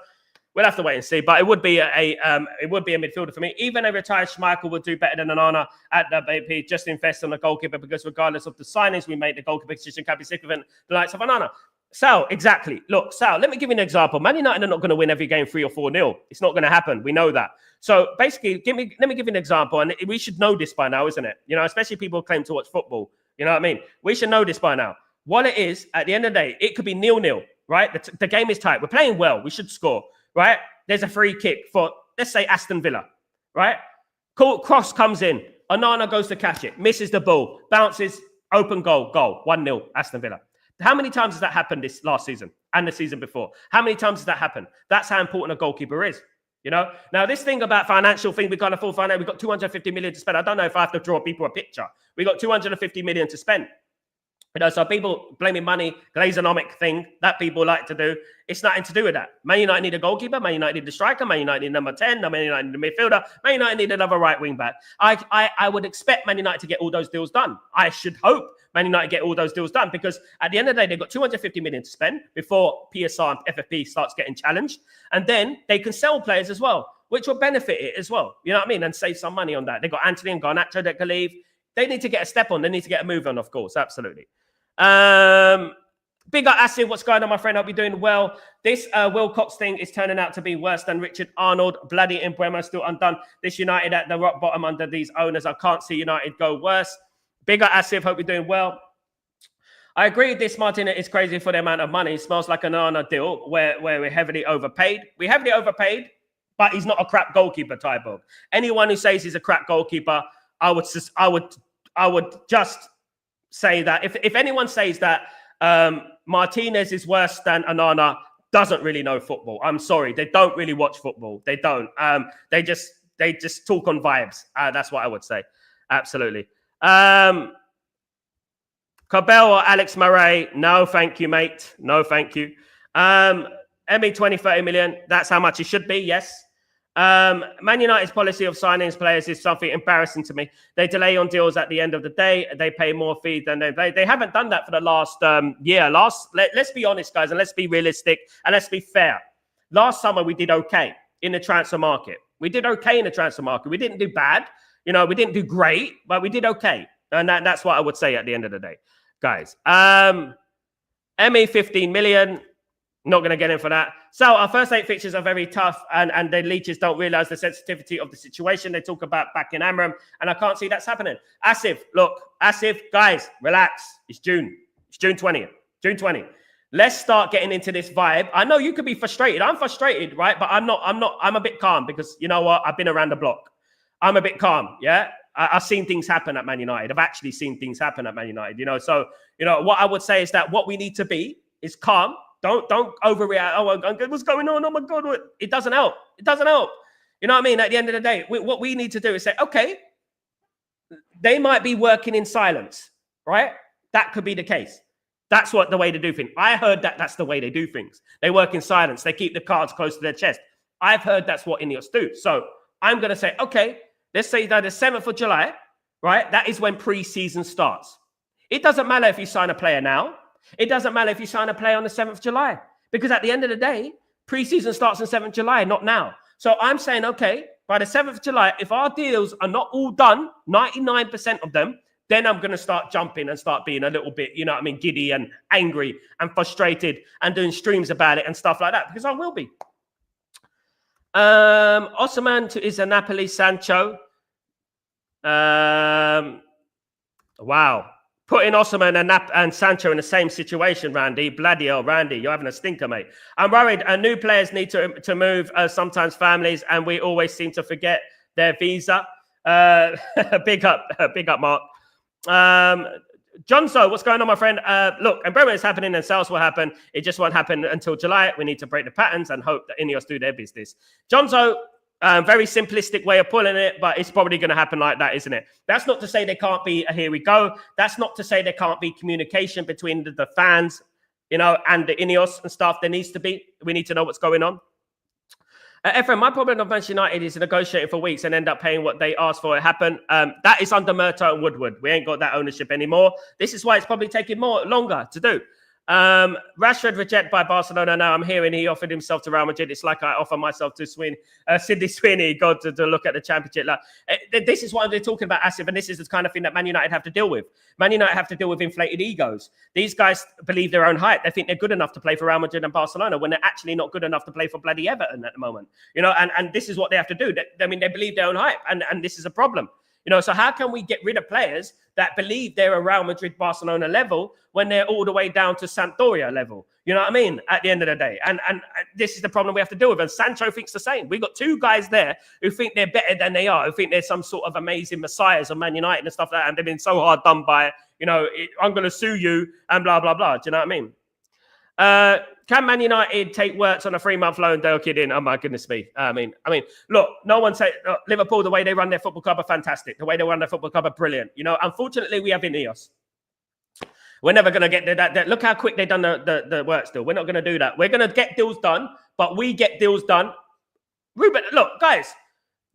we'll have to wait and see. But it would be a midfielder for me. Even a retired Schmeichel would do better than Onana at the BP. Just invest on the goalkeeper, because regardless of the signings we make, the goalkeeper position can be significant. The likes of Onana. Sal, exactly. Look, Sal, let me give you an example. Man United are not going to win every game 3 or 4-0. It's not going to happen. We know that. So basically, let me give you an example. And we should know this by now, isn't it? Especially people who claim to watch football. You know what I mean? We should know this by now. What it is, at the end of the day, it could be 0-0, right? The game is tight. We're playing well. We should score, right? There's a free kick for, let's say, Aston Villa, right? Cross comes in. Onana goes to catch it, misses the ball, bounces, open goal, 1-0, Aston Villa. How many times has that happened this last season and the season before? How many times has that happened? That's how important a goalkeeper is. Now this thing about financial thing, we can't afford finance. We've got 250 million to spend. I don't know if I have to draw people a picture. We got 250 million to spend. So people blaming money, Glazonomic thing that people like to do. It's nothing to do with that. Man United need a goalkeeper. Man United need a striker. Man United need number 10. Man United need a midfielder. Man United need another right wing back. I would expect Man United to get all those deals done. I should hope Man United get all those deals done, because at the end of the day, they've got 250 million to spend before PSR and FFP starts getting challenged. And then they can sell players as well, which will benefit it as well. You know what I mean? And save some money on that. They've got Anthony and Garnacho that can leave. They need to get a step on. They need to get a move on, of course. Absolutely. Big up Acid, what's going on, my friend? I'll be doing well. This Wilcox thing is turning out to be worse than Richard Arnold. Bloody Embuemo still undone. This United at the rock bottom under these owners. I can't see United go worse. Big up Acid, hope you're doing well. I agree with this, Martin. It's crazy for the amount of money. It smells like an Onana deal where we're heavily overpaid. We're heavily overpaid, but he's not a crap goalkeeper type of. Anyone who says he's a crap goalkeeper, I would just say that if anyone says that Martinez is worse than Onana, doesn't really know football. I'm sorry, they don't really watch football. They don't. They just talk on vibes. That's what I would say. Absolutely. Cabell or Alex Murray? No, thank you, mate. No, thank you. Emmy 20-30 million. That's how much it should be. Yes. Man United's policy of signing players is something embarrassing to me. They delay on deals at the end of the day. They pay more fee than they haven't done that for the last year. Let's be honest, guys, and let's be realistic and let's be fair. Last summer we did okay in the transfer market. We did okay in the transfer market. We didn't do bad. We didn't do great, but we did okay. And that's what I would say at the end of the day, guys. Emmy 15 million. Not going to get in for that. So our first 8 fixtures are very tough, and the leeches don't realise the sensitivity of the situation. They talk about back in Amram, and I can't see that's happening. Asif, guys, relax. It's June. It's June 20th. June 20th. Let's start getting into this vibe. I know you could be frustrated. I'm frustrated, right? But I'm not. I'm a bit calm because you know what? I've been around the block. I'm a bit calm, yeah? I've seen things happen at Man United. I've actually seen things happen at Man United, So, what I would say is that what we need to be is calm. Don't overreact. Oh, what's going on? Oh, my God. It doesn't help. It doesn't help. You know what I mean? At the end of the day, what we need to do is say, okay, they might be working in silence, right? That could be the case. That's the way to do things. I heard that's the way they do things. They work in silence. They keep the cards close to their chest. I've heard that's what Ineos do. So I'm going to say, okay, let's say that the 7th of July, right? That is when pre-season starts. It doesn't matter if you sign a player now. It doesn't matter if you sign a player on the 7th of July. Because at the end of the day, pre-season starts on 7th of July, not now. So I'm saying, okay, by the 7th of July, if our deals are not all done, 99% of them, then I'm going to start jumping and start being a little bit, giddy and angry and frustrated and doing streams about it and stuff like that. Because I will be. Osman is a Napoli Sancho. Wow. Putting Osman and Sancho in the same situation, Randy. Bloody hell, Randy, you're having a stinker, mate. I'm worried. New players need to move, sometimes families, and we always seem to forget their visa. Big up, Mark. Johnso, what's going on, my friend? Look, Embuemo is happening and sales will happen. It just won't happen until July. We need to break the patterns and hope that Ineos do their business. Johnso, very simplistic way of pulling it, but it's probably going to happen like that, isn't it? That's not to say there can't be a here we go. That's not to say there can't be communication between the fans, and the Ineos and stuff. There needs to be. We need to know what's going on. Ephraim, my problem of Manchester United is negotiating for weeks and end up paying what they asked for. It happened. That is under Murtough and Woodward. We ain't got that ownership anymore. This is why it's probably taking longer to do. Rashford rejected by Barcelona. Now I'm hearing he offered himself to Real Madrid. It's like I offer myself to Sidney Sweeney, God, to look at the championship. This is what they're talking about, Asif, and this is the kind of thing that Man United have to deal with. Man United have to deal with inflated egos. These guys believe their own hype. They think they're good enough to play for Real Madrid and Barcelona when they're actually not good enough to play for bloody Everton at the moment. And this is what they have to do. They believe their own hype, and this is a problem. So how can we get rid of players that believe they're a Real Madrid, Barcelona level when they're all the way down to Sampdoria level? You know what I mean? At the end of the day. And this is the problem we have to deal with. And Sancho thinks the same. We've got two guys there who think they're better than they are, who think they're some sort of amazing messiahs of Man United and stuff like that. And they've been so hard done by, I'm going to sue you and blah, blah, blah. Do you know what I mean? Can Man United take Wirtz on a 3-month loan? They'll kid in. Oh my goodness me. I mean, look, no one say Liverpool, the way they run their football club are fantastic. The way they run their football club are brilliant. Unfortunately, we have Ineos. We're never going to get that. Look how quick they've done the Wirtz deal. We're not going to do that. We're going to get deals done, but we get deals done. Ruben, look, guys,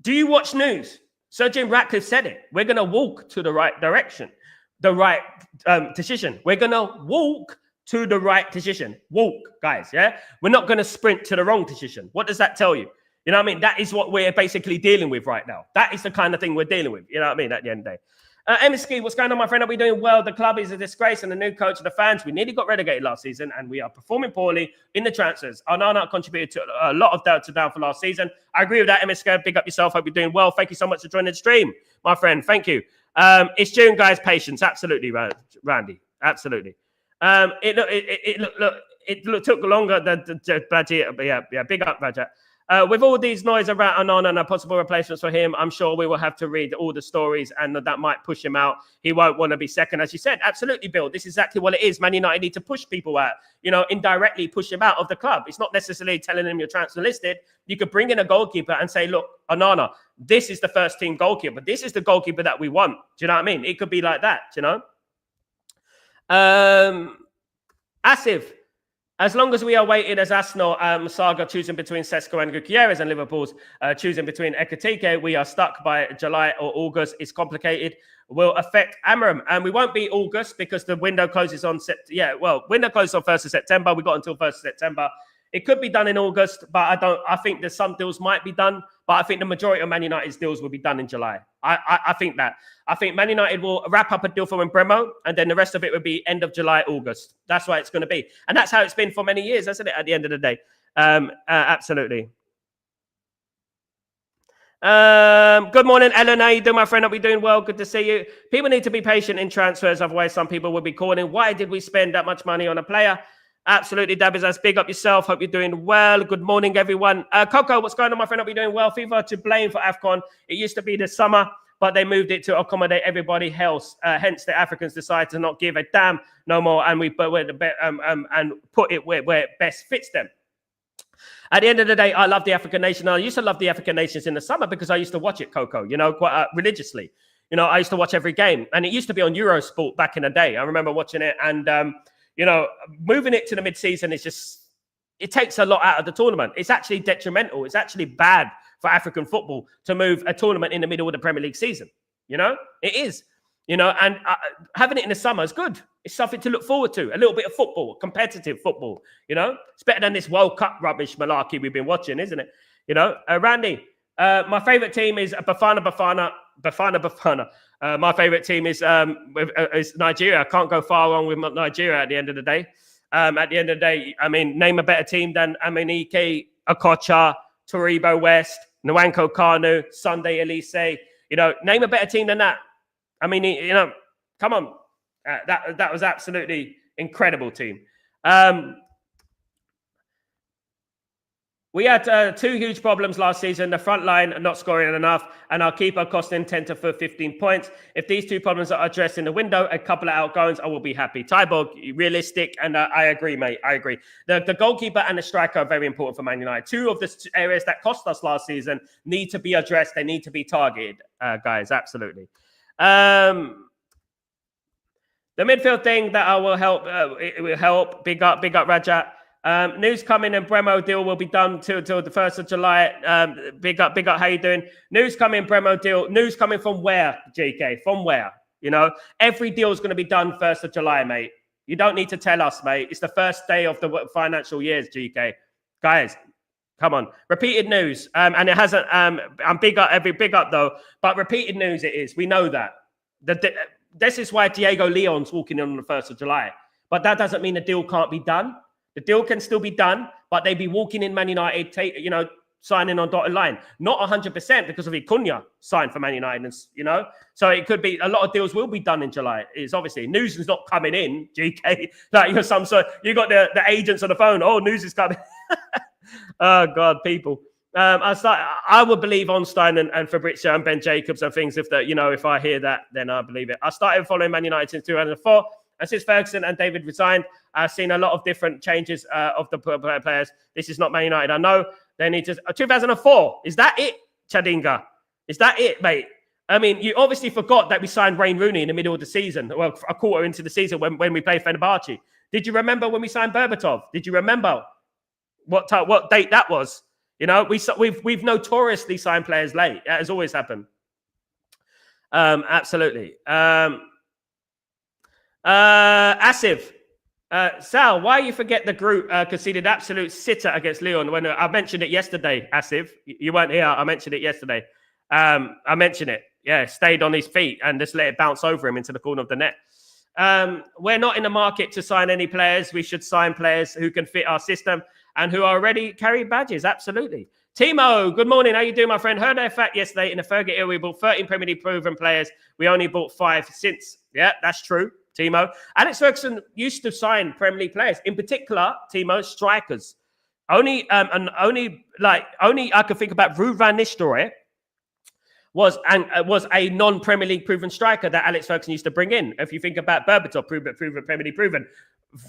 do you watch news? Sir Jim Ratcliffe said it. We're going to walk to the right direction, the right decision. We're going to walk to the right decision. Walk, guys, yeah? We're not going to sprint to the wrong decision. What does that tell you? You know what I mean? That is what we're basically dealing with right now. That is the kind of thing we're dealing with. You know what I mean? At the end of the day. Emersky, what's going on, my friend? Are we doing well? The club is a disgrace and the new coach of the fans. We nearly got relegated last season and we are performing poorly in the transfers. Onana contributed to a lot of down for last season. I agree with that, Emersky. Big up yourself. Hope you're doing well. Thank you so much for joining the stream, my friend. Thank you. It's June, guys. Patience. Absolutely, Randy. Absolutely. It took longer than Badger. Yeah, big up, Badger. With all these noise around Onana and possible replacements for him, I'm sure we will have to read all the stories and that might push him out. He won't want to be second, as you said. Absolutely, Bill. This is exactly what it is. Man United need to push people out, indirectly push him out of the club. It's not necessarily telling him you're transfer listed. You could bring in a goalkeeper and say, look, Onana, this is the first team goalkeeper. This is the goalkeeper that we want. Do you know what I mean? It could be like that, Asif, as long as we are waiting as Arsenal saga choosing between Sesko and Gutierrez and Liverpool's choosing between Ekitike, we are stuck by July or August. It's complicated. Will affect Amram. And we won't be August because the window closes on window closes on 1st of September. We got until 1st of September. It could be done in August, but I think there's some deals might be done, but I think the majority of Man United's deals will be done in July. I think that. I think Man United will wrap up a deal for Bremo, and then the rest of it will be end of July, August. That's why it's going to be. And that's how it's been for many years, hasn't it, at the end of the day? Absolutely. Good morning, Ellen. How you doing, my friend? Hope you're doing well. Good to see you. People need to be patient in transfers, otherwise some people will be calling, why did we spend that much money on a player? Absolutely, Dabbers. Big up yourself. Hope you're doing well. Good morning, everyone. Coco, what's going on, my friend? Hope you're doing well. FIFA to blame for AFCON. It used to be the summer, but they moved it to accommodate everybody else. Hence, the Africans decided to not give a damn no more, and we put it where it best fits them. At the end of the day, I love the African nation. I used to love the African nations in the summer because I used to watch it, Coco, quite religiously. I used to watch every game, and it used to be on Eurosport back in the day. I remember watching it, and moving it to the mid-season it takes a lot out of the tournament. It's actually detrimental. It's actually bad for African football to move a tournament in the middle of the Premier League season. It is. And having it in the summer is good. It's something to look forward to. A little bit of football, competitive football. It's better than this World Cup rubbish malarkey we've been watching, isn't it? Randy, my favorite team is Bafana. My favorite team is Nigeria. I can't go far wrong with Nigeria at the end of the day. Name a better team than Amanike, Okocha, Taribo West, Nwankwo Kanu, Sunday Elise. Name a better team than that. Come on. That was absolutely incredible team. We had two huge problems last season. The front line not scoring enough and our keeper costing 10 to 15 points. If these two problems are addressed in the window, a couple of outgoings, I will be happy. Tyborg, realistic, and I agree, mate. I agree. The goalkeeper and the striker are very important for Man United. Two of the areas that cost us last season need to be addressed. They need to be targeted, guys. Absolutely. The midfield thing that I will help. It will help. Big up, Rajat. News coming and Bremo deal will be done till the 1st of July. Big up. How you doing? News coming, Bremo deal. News coming from where, JK? From where? Every deal is going to be done 1st of July, mate. You don't need to tell us, mate. It's the first day of the financial years, GK. Guys, come on. Repeated news. And it hasn't, I'm big up though, but repeated news it is. We know that. This is why Diego Leon's walking in on the 1st of July. But that doesn't mean the deal can't be done. The deal can still be done, but they'd be walking in Man United, signing on dotted line. Not 100% because of Cunha signed for Man United, and, you know. So it could be a lot of deals will be done in July. It's obviously news is not coming in. GK, like you're some sort. You got the agents on the phone. Oh, news is coming. Oh God, people. I would believe Onstein and Fabrizio and Ben Jacobs and things. If I hear that, then I believe it. I started following Man United since 2004. And since Ferguson and David resigned, I've seen a lot of different changes of the players. This is not Man United. I know they need to... 2004. Is that it, Chadinga? Is that it, mate? I mean, you obviously forgot that we signed Wayne Rooney in the middle of the season. Well, a quarter into the season when we played Fenerbahce. Did you remember when we signed Berbatov? Did you remember what date that was? You know, we've notoriously signed players late. That has always happened. Absolutely. Asif, Sal, why you forget the group conceded absolute sitter against Lyon? When I mentioned it yesterday, Asif, you weren't here. I mentioned it yesterday. I mentioned it. Yeah, stayed on his feet and just let it bounce over him into the corner of the net. We're not in the market to sign any players. We should sign players who can fit our system and who already carry badges. Absolutely. Timo, good morning. How you doing, my friend? Heard that fact yesterday in the Fergie era. We bought 13 Premier League proven players. We only bought 5 since. Yeah, that's true. Timo. Alex Ferguson used to sign Premier League players, in particular, Timo, strikers. Only I could think about Ruud van Nistelrooy was a non-Premier League proven striker that Alex Ferguson used to bring in. If you think about Berbatov, proven Premier League proven.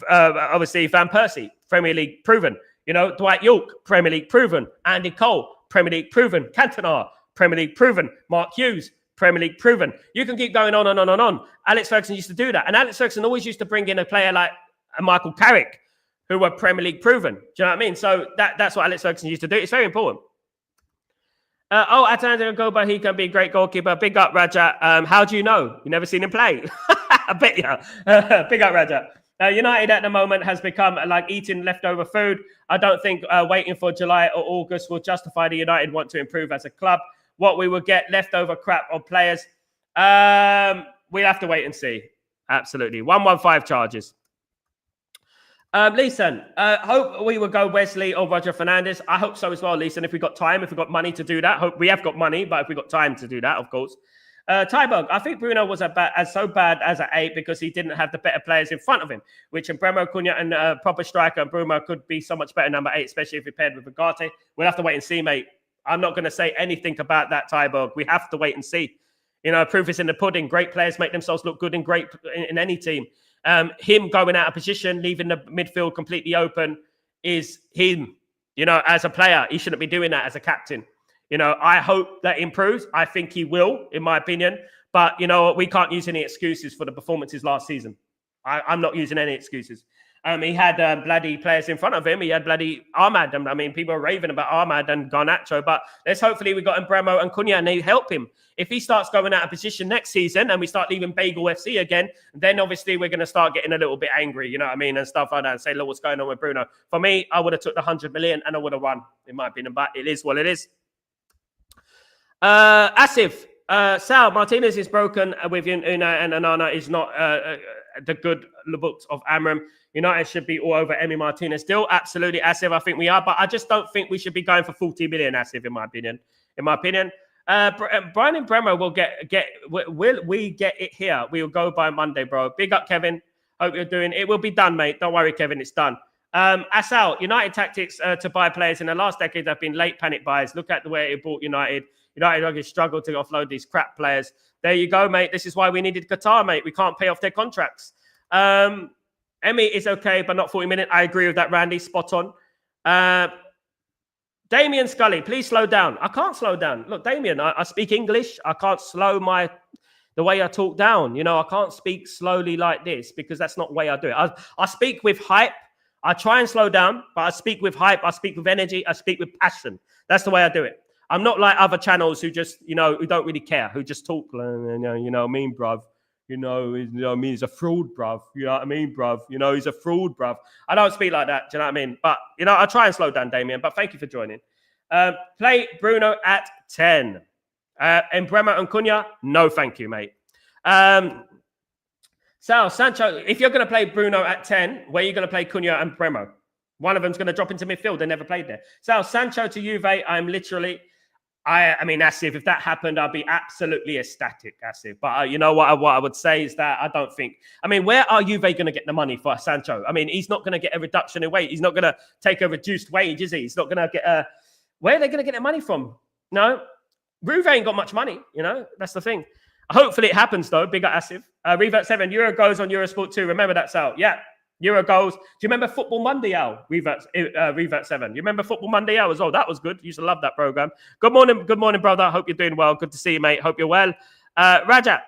Obviously, Van Persie, Premier League proven. You know, Dwight York, Premier League proven. Andy Cole, Premier League proven. Cantona, Premier League proven. Mark Hughes, Premier League proven. You can keep going on and on and on. Alex Ferguson used to do that. And Alex Ferguson always used to bring in a player like Michael Carrick, who were Premier League proven. Do you know what I mean? So that's what Alex Ferguson used to do. It's very important. Atalanta Goba, he can be a great goalkeeper. Big up, Raja. How do you know? You never seen him play? I bet you. Big up, Raja. United at the moment has become like eating leftover food. I don't think waiting for July or August will justify the United want to improve as a club. What we will get leftover crap on players. We'll have to wait and see. Absolutely. 115 charges. Leeson, hope we will go Wesley or Roger Fernandez. I hope so as well, Leeson. If we got time, if we got money to do that. Hope we have got money, but if we got time to do that, of course. Tyberg, I think Bruno was so bad as an 8 because he didn't have the better players in front of him, which in Bremo, Cunha and proper striker, Bruno could be so much better number 8, especially if he paired with Ugarte. We'll have to wait and see, mate. I'm not going to say anything about that, Tyberg. We have to wait and see. You know, proof is in the pudding. Great players make themselves look good in any team. Him going out of position, leaving the midfield completely open is him. You know, as a player, he shouldn't be doing that as a captain. You know, I hope that improves. I think he will, in my opinion. But, you know, we can't use any excuses for the performances last season. I'm not using any excuses. He had bloody players in front of him. He had bloody Ahmad. I mean, people are raving about Ahmad and Garnacho, but let's hopefully we got Bremo and Cunha and they help him. If he starts going out of position next season and we start leaving Bagel FC again, then obviously we're going to start getting a little bit angry, you know what I mean, and stuff like that, and say, look, what's going on with Bruno? For me, I would have took the 100 million and I would have won, in my opinion, but it is what it is. Asif, Sal, Martinez is broken with Unai and Onana is not the good books of Amram. United should be all over Emi Martinez still. Absolutely, Asif, I think we are. But I just don't think we should be going for 40 million, Asif, in my opinion. Brian and Bremo will will we get it here? We will go by Monday, bro. Big up, Kevin. Hope you're doing it. Will be done, mate. Don't worry, Kevin. It's done. Asal, United tactics to buy players in the last decade have been late panic buys. Look at the way it bought United. United struggled to offload these crap players. There you go, mate. This is why we needed Qatar, mate. We can't pay off their contracts. Emi is okay, but not 40 minutes. I agree with that, Randy. Spot on. Damien Scully, please slow down. I can't slow down. Look, Damien, I speak English. I can't slow the way I talk down. You know, I can't speak slowly like this because that's not the way I do it. I speak with hype. I try and slow down, but I speak with hype. I speak with energy. I speak with passion. That's the way I do it. I'm not like other channels who just, you know, who don't really care, who just talk, you know what I mean, bruv. You know what I mean? He's a fraud, bruv. You know what I mean, bruv? You know, he's a fraud, bruv. I don't speak like that. Do you know what I mean? But, you know, I try and slow down, Damien. But thank you for joining. Play Bruno at 10. And Bremo and Cunha, no thank you, mate. Sal, Sancho, if you're going to play Bruno at 10, where are you going to play Cunha and Bremo? One of them's going to drop into midfield. They never played there. So Sancho to Juve, I'm literally... I mean, Asif, if that happened, I'd be absolutely ecstatic, Asif. But you know what I would say is that I don't think... I mean, where are Juve going to get the money for Sancho? I mean, he's not going to get a reduction in weight. He's not going to take a reduced wage, is he? He's not going to get a... Where are they going to get the money from? No. Juve ain't got much money, you know? That's the thing. Hopefully it happens, though. Big up, Asif. Revert 7, Euro goes on Eurosport 2. Remember that, Sal. Yeah. Euro goals. Do you remember Football Monday, Al? Revert 7. You remember Football Monday, Al, as well? That was good. Used to love that program. Good morning, brother. Hope you're doing well. Good to see you, mate. Hope you're well. Rajat,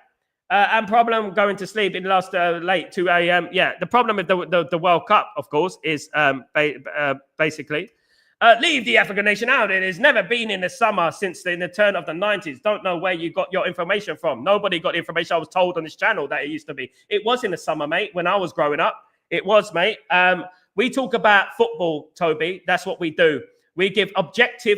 and problem going to sleep in the last late 2 a.m. Yeah, the problem with the World Cup, of course, is basically leave the African nation out. It has never been in the summer since the turn of the 90s. Don't know where you got your information from. Nobody got the information I was told on this channel that it used to be. It was in the summer, mate, when I was growing up. It was, mate. We talk about football, Toby. That's what we do. We give objective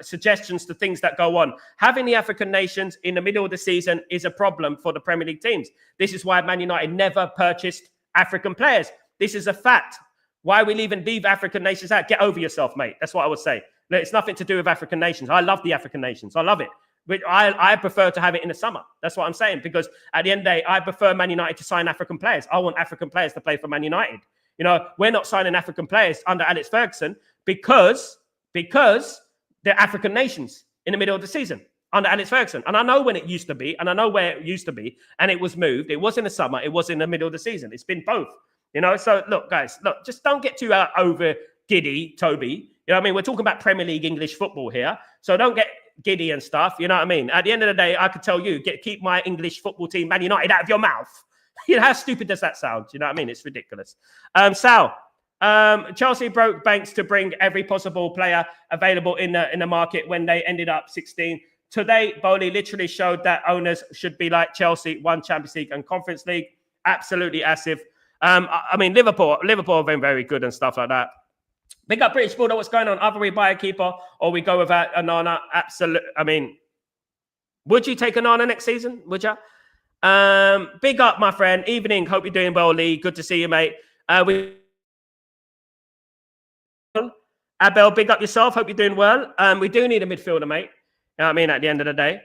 suggestions to things that go on. Having the African nations in the middle of the season is a problem for the Premier League teams. This is why Man United never purchased African players. This is a fact. Why we leave African nations out? Get over yourself, mate. That's what I would say. It's nothing to do with African nations. I love the African nations. I love it. But I prefer to have it in the summer. That's what I'm saying. Because at the end of the day, I prefer Man United to sign African players. I want African players to play for Man United. You know, we're not signing African players under Alex Ferguson because they're African nations in the middle of the season under Alex Ferguson. And I know when it used to be, and I know where it used to be, and it was moved. It was in the summer. It was in the middle of the season. It's been both. You know, so look, guys, just don't get too over giddy, Toby. You know what I mean? We're talking about Premier League English football here. So don't get giddy and stuff. You know what I mean? At the end of the day, I could tell you, keep my English football team, Man United, out of your mouth. You know, how stupid does that sound? You know what I mean? It's ridiculous. Sal, Chelsea broke banks to bring every possible player available in the market when they ended up 16. Today, Bowley literally showed that owners should be like Chelsea, won Champions League and Conference League. Absolutely, Asif. I mean, Liverpool have been very good and stuff like that. Big up British Bulldog. What's going on? Either we buy a keeper or we go without Onana. Absolutely. I mean, would you take Onana next season? Would you? Big up, my friend. Evening. Hope you're doing well, Lee. Good to see you, mate. Abel, big up yourself. Hope you're doing well. We do need a midfielder, mate. You know what I mean? At the end of the day.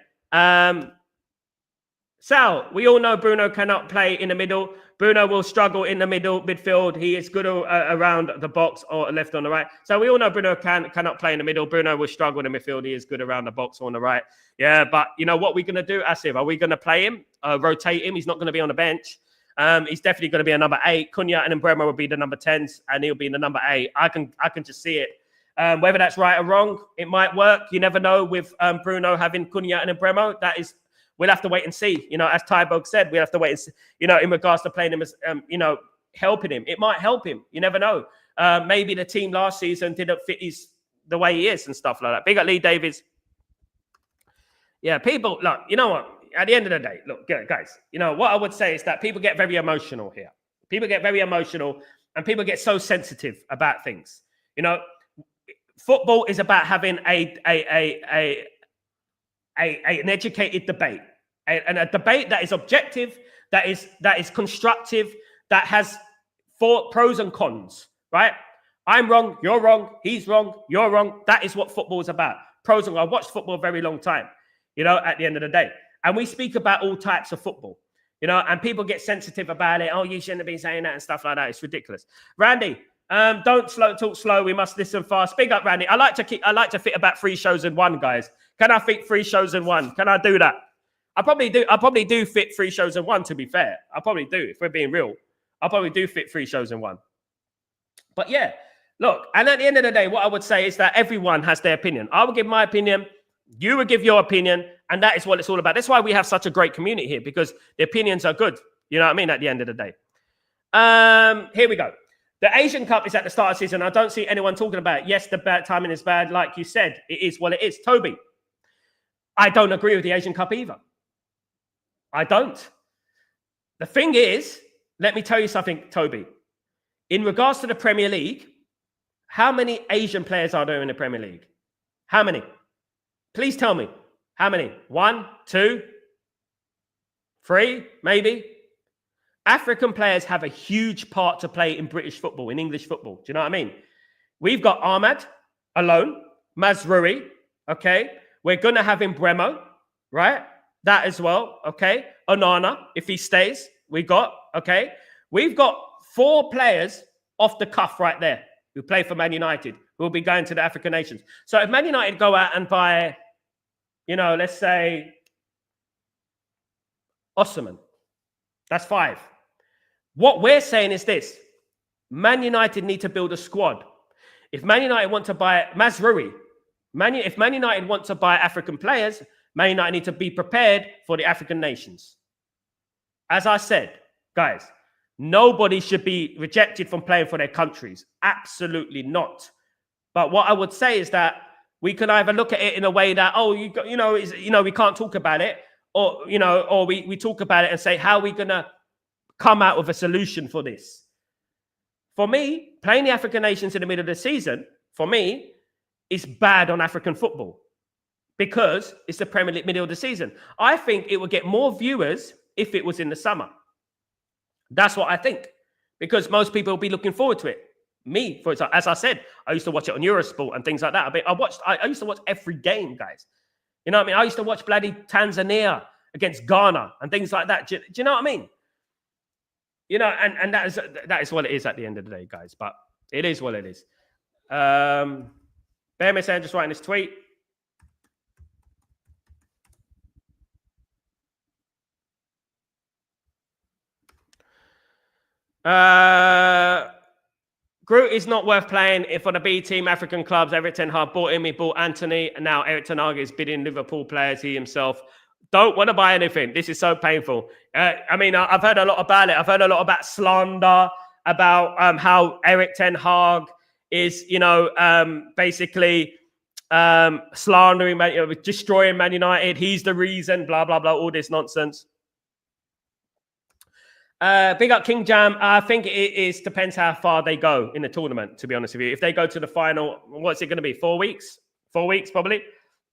Sal, we all know Bruno cannot play in the middle. Bruno will struggle in the midfield. He is good around the box or left on the right. So we all know Bruno cannot play in the middle. Bruno will struggle in the midfield. He is good around the box or on the right. Yeah, but you know what we're going to do, Asif? Are we going to play him, rotate him? He's not going to be on the bench. He's definitely going to be a number 8. Cunha and Mbeumo will be the number 10s, and he'll be in the number 8. I can just see it. Whether that's right or wrong, it might work. You never know with Bruno having Cunha and Mbeumo. We'll have to wait and see. You know, as Tyberg said, we'll have to wait and see, you know, in regards to playing him as, you know, helping him. It might help him. You never know. Maybe the team last season didn't fit the way he is and stuff like that. Big up Lee Davies. Yeah, people, look, you know what? At the end of the day, look, guys, you know, what I would say is that people get very emotional here. People get very emotional and people get so sensitive about things. You know, football is about having an educated debate, and a debate that is objective, that is constructive, that has pros and cons, right? I'm wrong, you're wrong, he's wrong, you're wrong. That is what football is about. Pros and cons. I've watched football a very long time, you know, at the end of the day. And we speak about all types of football, you know, and people get sensitive about it. Oh, you shouldn't have been saying that and stuff like that. It's ridiculous. Randy, don't talk slow. We must listen fast. Big up, Randy. I like to fit about 3 shows in one, guys. Can I fit 3 shows in one? Can I do that? I probably do fit 3 shows in one, to be fair. I probably do, if we're being real. I probably do fit 3 shows in one. But yeah, look, and at the end of the day, what I would say is that everyone has their opinion. I will give my opinion. You will give your opinion. And that is what it's all about. That's why we have such a great community here, because the opinions are good. You know what I mean? At the end of the day. Here we go. The Asian Cup is at the start of the season. I don't see anyone talking about it. Yes, the bad timing is bad. Like you said, it is what it is. Toby, I don't agree with the Asian Cup either. I don't. The thing is, let me tell you something, Toby. In regards to the Premier League, how many Asian players are there in the Premier League? How many? Please tell me. How many? 1, 2, 3, maybe? African players have a huge part to play in British football, in English football. Do you know what I mean? We've got Ahmad alone, Mazrui, okay? We're going to have him Bremo, right? That as well, okay? Onana, if he stays, we've got 4 players off the cuff right there who play for Man United, who will be going to the African nations. So if Man United go out and buy, let's say Osimhen, that's 5. What we're saying is this. Man United need to build a squad. If Man United want to buy Mazrui, if Man United want to buy African players, Man United need to be prepared for the African nations. As I said, guys, nobody should be rejected from playing for their countries. Absolutely not. But what I would say is that we can either look at it in a way that, we can't talk about it, or we talk about it and say, how are we going to come out with a solution for this? For me, playing the African nations in the middle of the season, for me, is bad on African football because it's the Premier League middle of the season. I think it would get more viewers if it was in the summer. That's what I think, because most people will be looking forward to it. Me, for example, as I said, I used to watch it on Eurosport and things like that. I used to watch every game, guys. You know what I mean? I used to watch bloody Tanzania against Ghana and things like that. Do you know what I mean? And that is what it is at the end of the day, guys. But it is what it is. Bear me saying, just writing this tweet. Groot is not worth playing for the B team. African clubs, Eric Ten Hag bought him. He bought Anthony, and now Eric Ten Hag is bidding Liverpool players. He himself don't want to buy anything. This is so painful. I've heard a lot about it. I've heard a lot about slander, about how Eric Ten Hag is, basically slandering, destroying Man United. He's the reason, blah, blah, blah, all this nonsense. Big up King Jam. I think it depends how far they go in the tournament, to be honest with you. If they go to the final, what's it going to be? 4 weeks? 4 weeks, probably.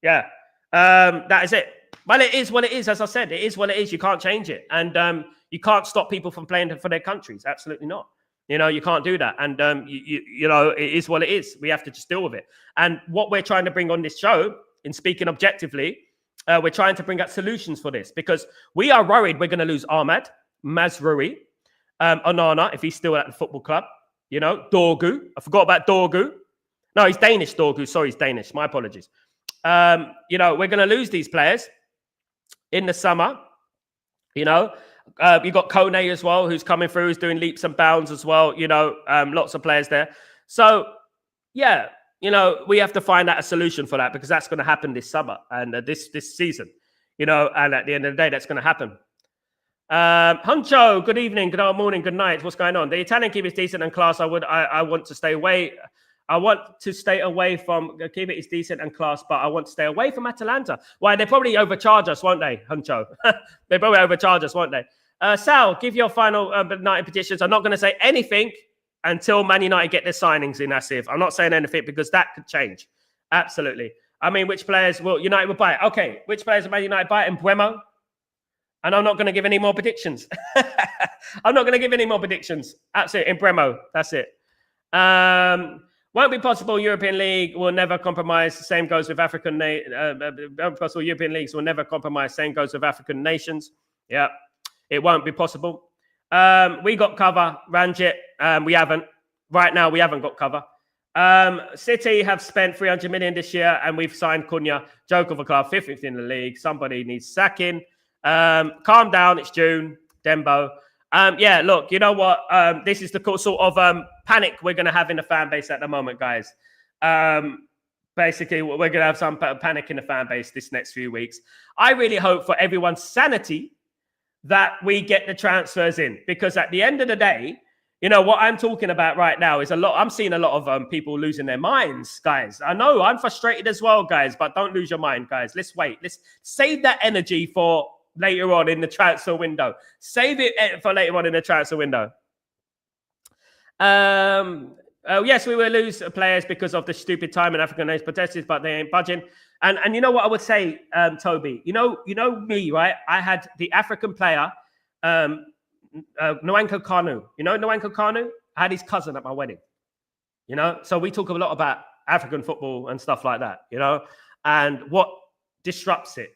Yeah. That is it. Well, it is what it is. As I said, it is what it is. You can't change it. And you can't stop people from playing for their countries. Absolutely not. You can't do that. And, it is what it is. We have to just deal with it. And what we're trying to bring on this show, in speaking objectively, we're trying to bring out solutions for this, because we are worried we're going to lose Ahmad, Mazrui, Onana, if he's still at the football club, Dorgu. I forgot about Dorgu. No, he's Danish, Dorgu. Sorry, he's Danish. My apologies. We're going to lose these players in the summer. You've got Kone as well, who's coming through, who's doing leaps and bounds as well. Lots of players there. So, yeah, we have to find out a solution for that, because that's going to happen this summer and this season. And at the end of the day, that's going to happen. Huncho, good evening, good morning, good night. What's going on? The Italian keeper is decent and class. I want to stay away. I want to stay away from keeper is decent and class, but I want to stay away from Atalanta. Why? They probably overcharge us, won't they, Huncho? They probably overcharge us, won't they? Sal, give your final night predictions. I'm not going to say anything until Man United get their signings in, Asif. I'm not saying anything because that could change. Absolutely. I mean, which players will United will buy? Okay, which players will Man United buy? And Bremo. And I'm not going to give any more predictions. I'm not going to give any more predictions. Absolutely. In Bremo. That's it. Won't be possible. European League will never compromise. Same goes with African possible. European leagues will never compromise. Same goes with African nations. Yeah, it won't be possible. We got cover. Ranjit, we haven't. Right now, we haven't got cover. City have spent 300 million this year, and we've signed Cunha, joke of a club, 5th in the league. Somebody needs sacking. Calm down. It's June. Dembo. Yeah, look, you know what? This is the sort of panic we're going to have in the fan base at the moment, guys. Basically, we're going to have some panic in the fan base this next few weeks. I really hope for everyone's sanity that we get the transfers in, because at the end of the day, what I'm talking about right now is I'm seeing a lot of people losing their minds, guys. I know I'm frustrated as well, guys, but don't lose your mind, guys. Let's wait. Let's save that energy for later on in the transfer window. Save it for later on in the transfer window. Yes, we will lose players because of the stupid time in African nations protesters, but they ain't budging. And you know what I would say, Toby? You know me, right? I had the African player, Nwankwo Kanu. You know Nwankwo Kanu? I had his cousin at my wedding. You know, so we talk a lot about African football and stuff like that, you know, and what disrupts it.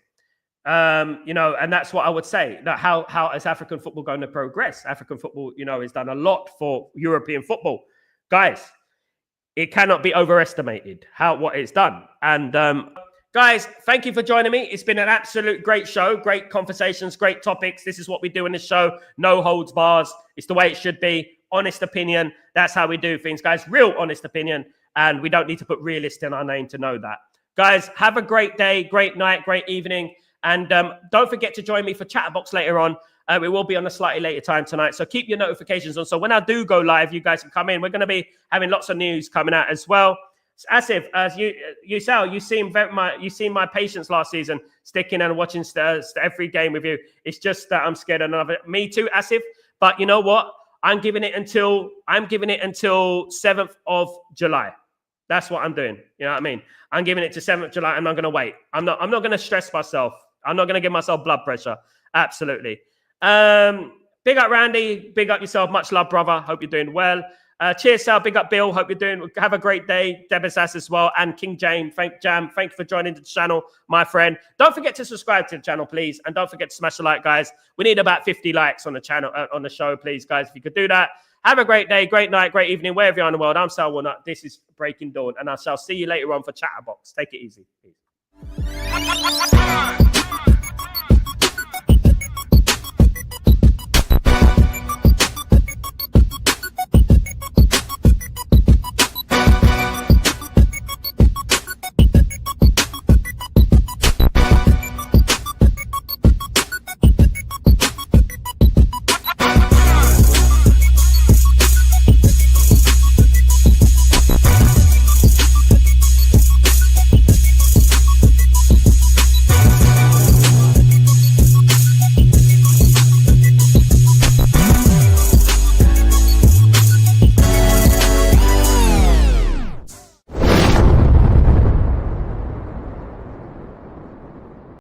You know, and that's what I would say. That how is African football going to progress? African football, you know, has done a lot for European football. Guys, it cannot be overestimated what it's done. And guys, thank you for joining me. It's been an absolute great show, great conversations, great topics. This is what we do in this show. No holds bars. It's the way it should be. Honest opinion. That's how we do things, guys. Real honest opinion. And we don't need to put realist in our name to know that. Guys, have a great day, great night, great evening. And don't forget to join me for Chatterbox later on. We will be on a slightly later time tonight. So keep your notifications on. So when I do go live, you guys can come in. We're going to be having lots of news coming out as well. Asif, as you seen my patience last season, sticking and watching every game with you. It's just that I'm scared of another. Me too, Asif. But you know what? I'm giving it until 7th of July. That's what I'm doing. You know what I mean? I'm giving it to 7th of July. I'm not going to wait. I'm not going to stress myself. I'm not going to give myself blood pressure. Absolutely. Big up Randy. Big up yourself. Much love, brother. Hope you're doing well. Cheers, Sal. Big up Bill. Hope you're doing. Have a great day. Debasas as well. And King James. Thank you for joining the channel, my friend. Don't forget to subscribe to the channel, please. And don't forget to smash the like, guys. We need about 50 likes on the channel, on the show, please, guys. If you could do that. Have a great day, great night, great evening, wherever you are in the world. I'm Sal Walnut. This is Breaking Dawn. And I shall see you later on for Chatterbox. Take it easy. Peace.